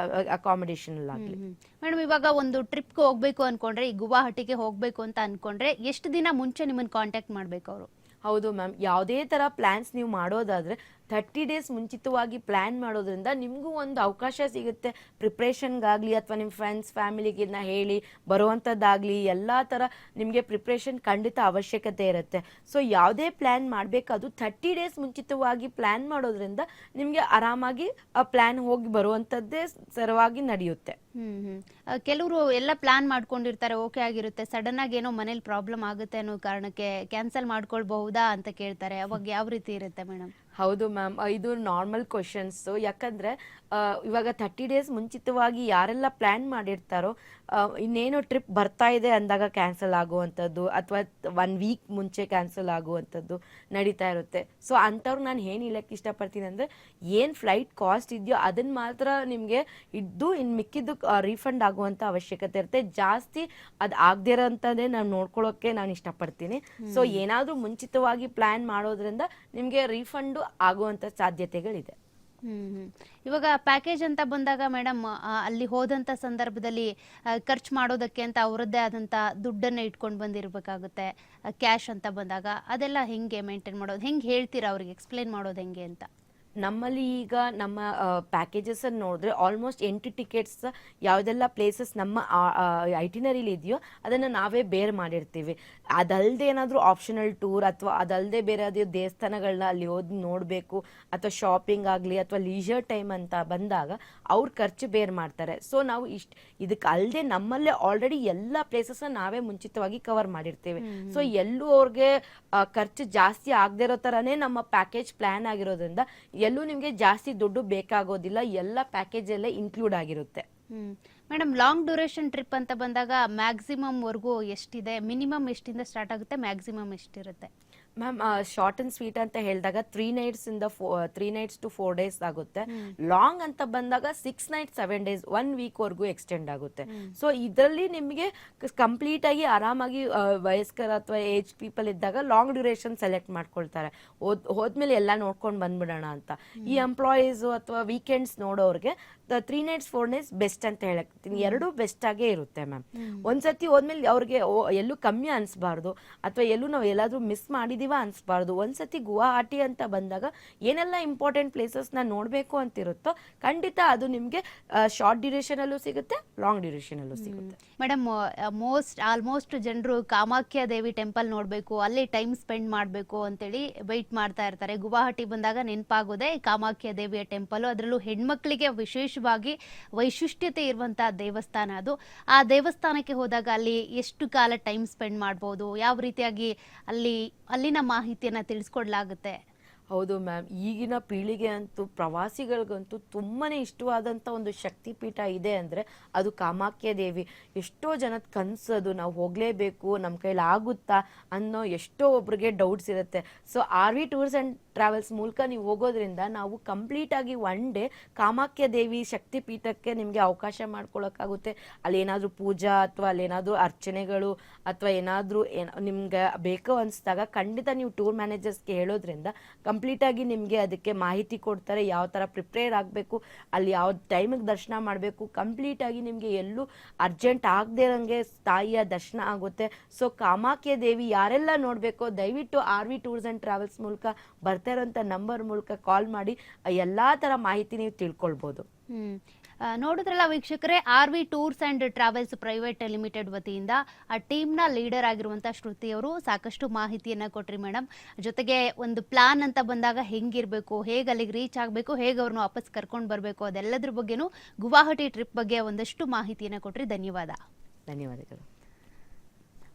ಅಕಾಮಿಡೇಷನ್ ಅಲ್ಲೂ ಆಗ್ಲಿ. ಮೇಡಮ್, ಇವಾಗ ಒಂದು ಟ್ರಿಪ್ಗೆ ಹೋಗ್ಬೇಕು ಅನ್ಕೊಂಡ್ರೆ, ಈ ಗುವಾಹಟಿಗೆ ಹೋಗ್ಬೇಕು ಅಂತ ಅನ್ಕೊಂಡ್ರೆ ಎಷ್ಟು ದಿನ ಮುಂಚೆ ನಿಮ್ಮನ್ನ ಕಾಂಟ್ಯಾಕ್ಟ್ ಮಾಡ್ಬೇಕು ಅವರು? ಹೌದು ಮ್ಯಾಮ್, ಯಾವುದೇ ತರ ಪ್ಲಾನ್ಸ್ ನೀವು ಮಾಡೋದಾದ್ರೆ 30 ಡೇಸ್ ಮುಂಚಿತವಾಗಿ ಪ್ಲಾನ್ ಮಾಡೋದ್ರಿಂದ ನಿಮಗೂ ಒಂದು ಅವಕಾಶ ಸಿಗುತ್ತೆ ಪ್ರಿಪ್ರೇಷನ್ಗಾಗಲಿ, ಅಥವಾ ನಿಮ್ಮ ಫ್ರೆಂಡ್ಸ್ ಫ್ಯಾಮಿಲಿಗೆ ಹೇಳಿ ಬರುವಂಥದ್ದಾಗಲಿ ಎಲ್ಲ ಥರ ನಿಮಗೆ ಪ್ರಿಪ್ರೇಷನ್ ಖಂಡಿತ ಅವಶ್ಯಕತೆ ಇರುತ್ತೆ. ಸೊ ಯಾವುದೇ ಪ್ಲ್ಯಾನ್ ಮಾಡಬೇಕಾದ್ರೂ 30 ಡೇಸ್ ಮುಂಚಿತವಾಗಿ ಪ್ಲ್ಯಾನ್ ಮಾಡೋದ್ರಿಂದ ನಿಮಗೆ ಆರಾಮಾಗಿ ಆ ಪ್ಲ್ಯಾನ್ ಹೋಗಿ ಬರುವಂಥದ್ದೇ ಸರವಾಗಿ ನಡೆಯುತ್ತೆ. ಕೆಲವರು ಎಲ್ಲ ಪ್ಲಾನ್ ಮಾಡ್ಕೊಂಡಿರ್ತಾರೆ, ಓಕೆ ಆಗಿರುತ್ತೆ, ಸಡನ್ ಆಗಿ ಏನೋ ಮನೇಲಿ ಪ್ರಾಬ್ಲಮ್ ಆಗುತ್ತೆ ಅನ್ನೋ ಕಾರಣಕ್ಕೆ ಕ್ಯಾನ್ಸಲ್ ಮಾಡ್ಕೊಳ್ಬಹುದಾ ಅಂತ ಕೇಳ್ತಾರೆ. ಅವಾಗ ಯಾವ ರೀತಿ ಇರುತ್ತೆ ಮೇಡಮ್? ಹೌದು ಮ್ಯಾಮ್, ಇದು ನಾರ್ಮಲ್ ಕ್ವಶನ್ಸು. ಯಾಕಂದರೆ ಇವಾಗ 30 ಡೇಸ್ ಮುಂಚಿತವಾಗಿ ಯಾರೆಲ್ಲ ಪ್ಲ್ಯಾನ್ ಮಾಡಿರ್ತಾರೋ ಇನ್ನೇನೋ ಟ್ರಿಪ್ ಬರ್ತಾ ಇದೆ ಅಂದಾಗ ಕ್ಯಾನ್ಸಲ್ ಆಗುವಂಥದ್ದು, ಅಥವಾ 1 ವೀಕ್ ಮುಂಚೆ ಕ್ಯಾನ್ಸಲ್ ಆಗುವಂಥದ್ದು ನಡೀತಾ ಇರುತ್ತೆ. ಸೊ ಅಂಥವ್ರು ನಾನು ಏನು ಹೇಳಕ್ಕೆ ಇಷ್ಟಪಡ್ತೀನಿ ಅಂದರೆ, ಏನು ಫ್ಲೈಟ್ ಕಾಸ್ಟ್ ಇದೆಯೋ ಅದನ್ನು ಮಾತ್ರ ನಿಮಗೆ ಇದ್ದು ಇನ್ನು ಮಿಕ್ಕಿದ್ದು ರೀಫಂಡ್ ಆಗುವಂಥ ಅವಶ್ಯಕತೆ ಇರುತ್ತೆ. ಜಾಸ್ತಿ ಅದು ಆಗದೇ ಇರೋಂಥದ್ದೇ ನಾನು ನೋಡ್ಕೊಳ್ಳೋಕ್ಕೆ ನಾನು ಇಷ್ಟಪಡ್ತೀನಿ. ಸೊ ಏನಾದರೂ ಮುಂಚಿತವಾಗಿ ಪ್ಲ್ಯಾನ್ ಮಾಡೋದ್ರಿಂದ ನಿಮಗೆ ರೀಫಂಡು ಆಗುವಂಥ ಸಾಧ್ಯತೆಗಳಿದೆ. ಇವಾಗ ಪ್ಯಾಕೇಜ್ ಅಂತ ಬಂದಾಗ ಮೇಡಮ್, ಅಲ್ಲಿ ಹೋದಂಥ ಸಂದರ್ಭದಲ್ಲಿ ಖರ್ಚು ಮಾಡೋದಕ್ಕೆ ಅಂತ ಅವರದ್ದೇ ಆದಂಥ ದುಡ್ಡನ್ನು ಇಟ್ಕೊಂಡು ಬಂದಿರಬೇಕಾಗುತ್ತೆ. ಕ್ಯಾಶ್ ಅಂತ ಬಂದಾಗ ಅದೆಲ್ಲ ಹೆಂಗೆ ಮೇಂಟೈನ್ ಮಾಡೋದು, ಹೆಂಗೆ ಹೇಳ್ತೀರಾ ಅವ್ರಿಗೆ, ಎಕ್ಸ್ಪ್ಲೇನ್ ಮಾಡೋದು ಹೆಂಗೆ ಅಂತ? ನಮ್ಮಲ್ಲಿ ಈಗ ನಮ್ಮ ಪ್ಯಾಕೇಜಸ್ ಅನ್ನು ನೋಡಿದ್ರೆ ಆಲ್ಮೋಸ್ಟ್ 8 ಟಿಕೆಟ್ಸ್ ಯಾವುದೆಲ್ಲ ಪ್ಲೇಸಸ್ ನಮ್ಮ ಐಟಿನರಿಲಿ ಇದೆಯೋ ಅದನ್ನು ನಾವೇ ಬೇರೆ ಮಾಡಿರ್ತೀವಿ. ಅದಲ್ಲದೆ ಏನಾದರೂ ಆಪ್ಷನಲ್ ಟೂರ್ ಅಥವಾ ಅದಲ್ಲದೆ ಬೇರೆ ಅದೇ ದೇವಸ್ಥಾನಗಳನ್ನ ಅಲ್ಲಿ ಹೋಗಿ ನೋಡಬೇಕು, ಅಥವಾ ಶಾಪಿಂಗ್ ಆಗಲಿ, ಅಥವಾ ಲೀಜರ್ ಟೈಮ್ ಅಂತ ಬಂದಾಗ ಅವ್ರ ಖರ್ಚು ಬೇರೆ ಮಾಡ್ತಾರೆ. ಸೊ ನಾವು ಇದಕ್ಕೆ ಅಲ್ಲದೆ ನಮ್ಮಲ್ಲೇ ಆಲ್ರೆಡಿ ಎಲ್ಲ ಪ್ಲೇಸಸ್ನ ನಾವೇ ಮುಂಚಿತವಾಗಿ ಕವರ್ ಮಾಡಿರ್ತೀವಿ. ಸೊ ಎಲ್ಲೂ ಅವ್ರಿಗೆ ಖರ್ಚು ಜಾಸ್ತಿ ಆಗದೆ ಇರೋ ಥರನೇ ನಮ್ಮ ಪ್ಯಾಕೇಜ್ ಪ್ಲ್ಯಾನ್ ಆಗಿರೋದ್ರಿಂದ ಎಲ್ಲೂ ನಿಮಗೆ ಜಾಸ್ತಿ ದುಡ್ಡು ಬೇಕಾಗೋದಿಲ್ಲ, ಎಲ್ಲ ಪ್ಯಾಕೇಜಲ್ಲೇ ಇನ್ಕ್ಲೂಡ್ ಆಗಿರುತ್ತೆ. ಮೇಡಮ್, ಲಾಂಗ್ ಡ್ಯೂರೇಷನ್ ಟ್ರಿಪ್ ಅಂತ ಬಂದಾಗ ಮ್ಯಾಕ್ಸಿಮಮ್ ವರ್ಗೂ ಎಷ್ಟಿದೆ? ಮಿನಿಮಮ್ ಎಷ್ಟಿಂದ ಸ್ಟಾರ್ಟ್ ಆಗುತ್ತೆ, ಮ್ಯಾಕ್ಸಿಮಮ್ ಎಷ್ಟಿರುತ್ತೆ? ಮ್ಯಾಮ್, ಶಾರ್ಟ್ ಅಂಡ್ ಸ್ವೀಟ್ ಅಂತ ಹೇಳಿದಾಗ 3 nights to 4 days ಆಗುತ್ತೆ. ಲಾಂಗ್ ಅಂತ ಬಂದಾಗ 6 nights 7 days 1 ವೀಕ್ವರೆಗೂ ಎಕ್ಸ್ಟೆಂಡ್ ಆಗುತ್ತೆ. ಸೊ ಇದರಲ್ಲಿ ನಿಮಗೆ ಕಂಪ್ಲೀಟ್ ಆಗಿ ಆರಾಮಾಗಿ ವಯಸ್ಕರ ಅಥವಾ ಏಜ್ ಪೀಪಲ್ ಇದ್ದಾಗ ಲಾಂಗ್ ಡ್ಯೂರೇಷನ್ ಸೆಲೆಕ್ಟ್ ಮಾಡ್ಕೊಳ್ತಾರೆ, ಹೋದ್ಮೇಲೆ ಎಲ್ಲ ನೋಡ್ಕೊಂಡು ಬಂದ್ಬಿಡೋಣ ಅಂತ. ಈ ಎಂಪ್ಲಾಯೀಸು ಅಥವಾ ವೀಕೆಂಡ್ಸ್ ನೋಡೋರಿಗೆ 3 nights 4 days ಬೆಸ್ಟ್ ಅಂತ ಹೇಳ್ತೀನಿ. ಎರಡೂ ಬೆಸ್ಟ್ ಆಗೇ ಇರುತ್ತೆ ಮ್ಯಾಮ್. ಒಂದ್ಸತಿ ಹೋದ್ಮೇಲೆ ಅವ್ರಿಗೆ ಎಲ್ಲೂ ಕಮ್ಮಿ ಅನಿಸ್ಬಾರ್ದು, ಅಥವಾ ಎಲ್ಲೂ ನಾವು ಎಲ್ಲಾದ್ರೂ ಮಿಸ್ ಮಾಡಿದೀವ ಅನ್ಸ್ಬಾರ್ದು. ಒಂದ್ಸತಿ ಗುವಾಹಟಿ ಅಂತ ಬಂದಾಗ ಏನೆಲ್ಲ ಇಂಪಾರ್ಟೆಂಟ್ ಪ್ಲೇಸಸ್ನ ನೋಡಬೇಕು ಅಂತಿರುತ್ತೋ ಖಂಡಿತ ಅದು ನಿಮಗೆ ಶಾರ್ಟ್ ಡ್ಯೂರೇಷನ್ ಅಲ್ಲೂ ಸಿಗುತ್ತೆ, ಲಾಂಗ್ ಡ್ಯೂರೇಷನ್ ಅಲ್ಲೂ ಸಿಗುತ್ತೆ. ಮೇಡಮ್, ಆಲ್ಮೋಸ್ಟ್ ಜನರು ಕಾಮಾಖ್ಯ ದೇವಿ ಟೆಂಪಲ್ ನೋಡಬೇಕು, ಅಲ್ಲಿ ಟೈಮ್ ಸ್ಪೆಂಡ್ ಮಾಡಬೇಕು ಅಂತೇಳಿ ವೆಯ್ಟ್ ಮಾಡ್ತಾ ಇರ್ತಾರೆ. ಗುವಾಹಟಿ ಬಂದಾಗ ನೆನಪಾಗೋದೆ ಕಾಮಾಖ್ಯ ದೇವಿಯ ಟೆಂಪಲ್. ಅದರಲ್ಲೂ ಹೆಣ್ಮಕ್ಳಿಗೆ ವಿಶೇಷವಾಗಿ ವೈಶಿಷ್ಟ್ಯತೆ ಇರುವಂತಹ ದೇವಸ್ಥಾನ ಅದು. ಆ ದೇವಸ್ಥಾನಕ್ಕೆ ಹೋದಾಗ ಅಲ್ಲಿ ಎಷ್ಟು ಕಾಲ ಟೈಮ್ ಸ್ಪೆಂಡ್ ಮಾಡ್ಬೋದು, ಯಾವ ರೀತಿಯಾಗಿ ಅಲ್ಲಿನ ಮಾಹಿತಿಯನ್ನು ತಿಳಿಸ್ಕೊಡ್ಲಾಗುತ್ತೆ? ಹೌದು ಮ್ಯಾಮ್, ಈಗಿನ ಪೀಳಿಗೆ ಅಂತೂ ಪ್ರವಾಸಿಗಳಿಗಂತೂ ತುಂಬಾ ಇಷ್ಟವಾದಂಥ ಒಂದು ಶಕ್ತಿಪೀಠ ಇದೆ ಅಂದರೆ ಅದು ಕಾಮಾಖ್ಯ ದೇವಿ. ಎಷ್ಟೋ ಜನದ ಕನಸದು, ನಾವು ಹೋಗಲೇಬೇಕು, ನಮ್ಮ ಕೈಲಿ ಆಗುತ್ತಾ ಅನ್ನೋ ಎಷ್ಟೋ ಒಬ್ರಿಗೆ ಡೌಟ್ಸ್ ಇರುತ್ತೆ. So RV tours and travels ಮೂಲಕ ನೀವು ಹೋಗೋದ್ರಿಂದ ನಾವು ಕಂಪ್ಲೀಟಾಗಿ ಒನ್ ಡೇ ಕಾಮಾಖ್ಯ ದೇವಿ ಶಕ್ತಿ ಪೀಠಕ್ಕೆ ನಿಮಗೆ ಅವಕಾಶ ಮಾಡ್ಕೊಳ್ಳೋಕ್ಕಾಗುತ್ತೆ. ಅಲ್ಲಿ ಏನಾದರೂ ಪೂಜಾ ಅಥವಾ ಅಲ್ಲಿ ಏನಾದರೂ ಅರ್ಚನೆಗಳು ಅಥವಾ ಏನಾದರೂ ನಿಮ್ಗೆ ಬೇಕು ಅನಿಸಿದಾಗ ಖಂಡಿತ ನೀವು ಟೂರ್ ಮ್ಯಾನೇಜರ್ಸ್ಗೆ ಹೇಳೋದ್ರಿಂದ ಕಂಪ್ಲೀಟಾಗಿ ನಿಮಗೆ ಅದಕ್ಕೆ ಮಾಹಿತಿ ಕೊಡ್ತಾರೆ. ಯಾವ ಥರ ಪ್ರಿಪೇರ್ ಆಗಬೇಕು, ಅಲ್ಲಿ ಯಾವ ಟೈಮಿಗೆ ದರ್ಶನ ಮಾಡಬೇಕು, ಕಂಪ್ಲೀಟಾಗಿ ನಿಮಗೆ ಎಲ್ಲೂ ಅರ್ಜೆಂಟ್ ಆಗದೆ ಇರೋಂಗೆ ತಾಯಿಯ ದರ್ಶನ ಆಗುತ್ತೆ. ಸೊ ಕಾಮಾಖ್ಯ ದೇವಿ ಯಾರೆಲ್ಲ ನೋಡಬೇಕೋ ದಯವಿಟ್ಟು RV ಟೂರ್ಸ್ ಆ್ಯಂಡ್ ಟ್ರಾವೆಲ್ಸ್ ಮೂಲಕ ಬರ್ತಾ ಇರೋಂಥ ನಂಬರ್ ಮೂಲಕ ಕಾಲ್ ಮಾಡಿ ಎಲ್ಲ ಥರ ಮಾಹಿತಿ ನೀವು ತಿಳ್ಕೊಳ್ಬೋದು. ನೋಡಿದ್ರಲ್ಲ ವೀಕ್ಷಕರೇ, RV tours and travels private limited ವತಿಯಿಂದ ಆ ಟೀಮ್ನ ಲೀಡರ್ ಆಗಿರುವಂಥ ಶ್ರುತಿ ಅವರು ಸಾಕಷ್ಟು ಮಾಹಿತಿಯನ್ನು ಕೊಟ್ರಿ ಮೇಡಮ್. ಜೊತೆಗೆ ಒಂದು ಪ್ಲಾನ್ ಅಂತ ಬಂದಾಗ ಹೆಂಗಿರಬೇಕು, ಹೇಗೆ ಅಲ್ಲಿಗೆ ರೀಚ್ ಆಗಬೇಕು, ಹೇಗೆ ಅವ್ರನ್ನ ವಾಪಸ್ ಕರ್ಕೊಂಡು ಬರಬೇಕು, ಅದೆಲ್ಲದ್ರ ಬಗ್ಗೆನೂ ಗುವಾಹಟಿ ಟ್ರಿಪ್ ಬಗ್ಗೆ ಒಂದಷ್ಟು ಮಾಹಿತಿಯನ್ನು ಕೊಟ್ರಿ. ಧನ್ಯವಾದ. ಧನ್ಯವಾದಗಳು.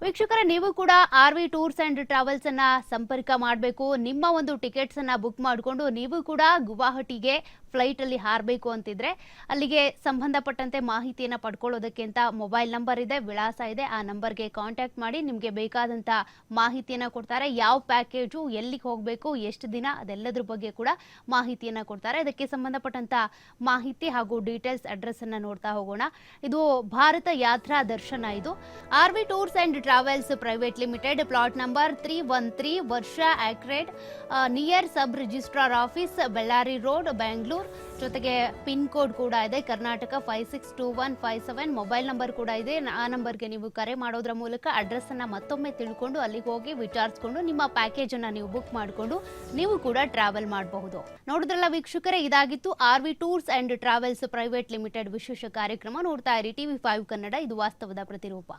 ವೀಕ್ಷಕರೇ, ನೀವು ಕೂಡ RV ಟೂರ್ಸ್ ಅಂಡ್ ಟ್ರಾವೆಲ್ಸ್ ಅನ್ನ ಸಂಪರ್ಕ ಮಾಡಬೇಕು. ನಿಮ್ಮ ಒಂದು ಟಿಕೆಟ್ಸ್ ಅನ್ನ ಬುಕ್ ಮಾಡಿಕೊಂಡು ನೀವು ಕೂಡ ಗುವಾಹಟಿಗೆ ಫ್ಲೈಟ್ ಅಲ್ಲಿ ಹಾರಬೇಕು ಅಂತಿದ್ರೆ ಅಲ್ಲಿಗೆ ಸಂಬಂಧಪಟ್ಟಂತೆ ಮಾಹಿತಿಯನ್ನು ಪಡ್ಕೊಳ್ಳೋದಕ್ಕೆ ಅಂತ ಮೊಬೈಲ್ ನಂಬರ್ ಇದೆ, ವಿಳಾಸ ಇದೆ. ಆ ನಂಬರ್ಗೆ ಕಾಂಟ್ಯಾಕ್ಟ್ ಮಾಡಿ ನಿಮಗೆ ಬೇಕಾದಂಥ ಮಾಹಿತಿಯನ್ನು ಕೊಡ್ತಾರೆ. ಯಾವ ಪ್ಯಾಕೇಜು, ಎಲ್ಲಿಗೆ ಹೋಗಬೇಕು, ಎಷ್ಟು ದಿನ, ಅದೆಲ್ಲದ್ರ ಬಗ್ಗೆ ಕೂಡ ಮಾಹಿತಿಯನ್ನು ಕೊಡ್ತಾರೆ. ಇದಕ್ಕೆ ಸಂಬಂಧಪಟ್ಟಂಥ ಮಾಹಿತಿ ಹಾಗೂ ಡೀಟೇಲ್ಸ್ ಅಡ್ರೆಸ್ ಅನ್ನು ನೋಡ್ತಾ ಹೋಗೋಣ. ಇದು ಭಾರತ ಯಾತ್ರಾ ದರ್ಶನ. ಇದು RV tours and travels private limited, plot number 313, Varsha ಆಕ್ರೇಡ್, near sub registrar office, Ballari road, Bangalore. ಜೊತೆಗೆ ಪಿನ್ ಕೋಡ್ ಕೂಡ ಇದೆ, ಕರ್ನಾಟಕ 562157. ಮೊಬೈಲ್ ನಂಬರ್ ಕೂಡ ಇದೆ. ಆ ನಂಬರ್ಗೆ ನೀವು ಕರೆ ಮಾಡೋದ್ರ ಮೂಲಕ ಅಡ್ರೆಸ್ ಅನ್ನ ಮತ್ತೊಮ್ಮೆ ತಿಳ್ಕೊಂಡು ಅಲ್ಲಿಗೆ ಹೋಗಿ ವಿಚಾರಿಸ್ಕೊಂಡು ನಿಮ್ಮ ಪ್ಯಾಕೇಜ್ ಅನ್ನ ನೀವು ಬುಕ್ ಮಾಡಿಕೊಂಡು ನೀವು ಕೂಡ ಟ್ರಾವೆಲ್ ಮಾಡಬಹುದು. ನೋಡಿದ್ರಲ್ಲ ವೀಕ್ಷಕರೇ, ಇದಾಗಿತ್ತು RV tours and travels private limited ವಿಶೇಷ ಕಾರ್ಯಕ್ರಮ. ನೋಡ್ತಾ ಇರಿ TV5 ಕನ್ನಡ, ಇದು ವಾಸ್ತವದ ಪ್ರತಿರೂಪ.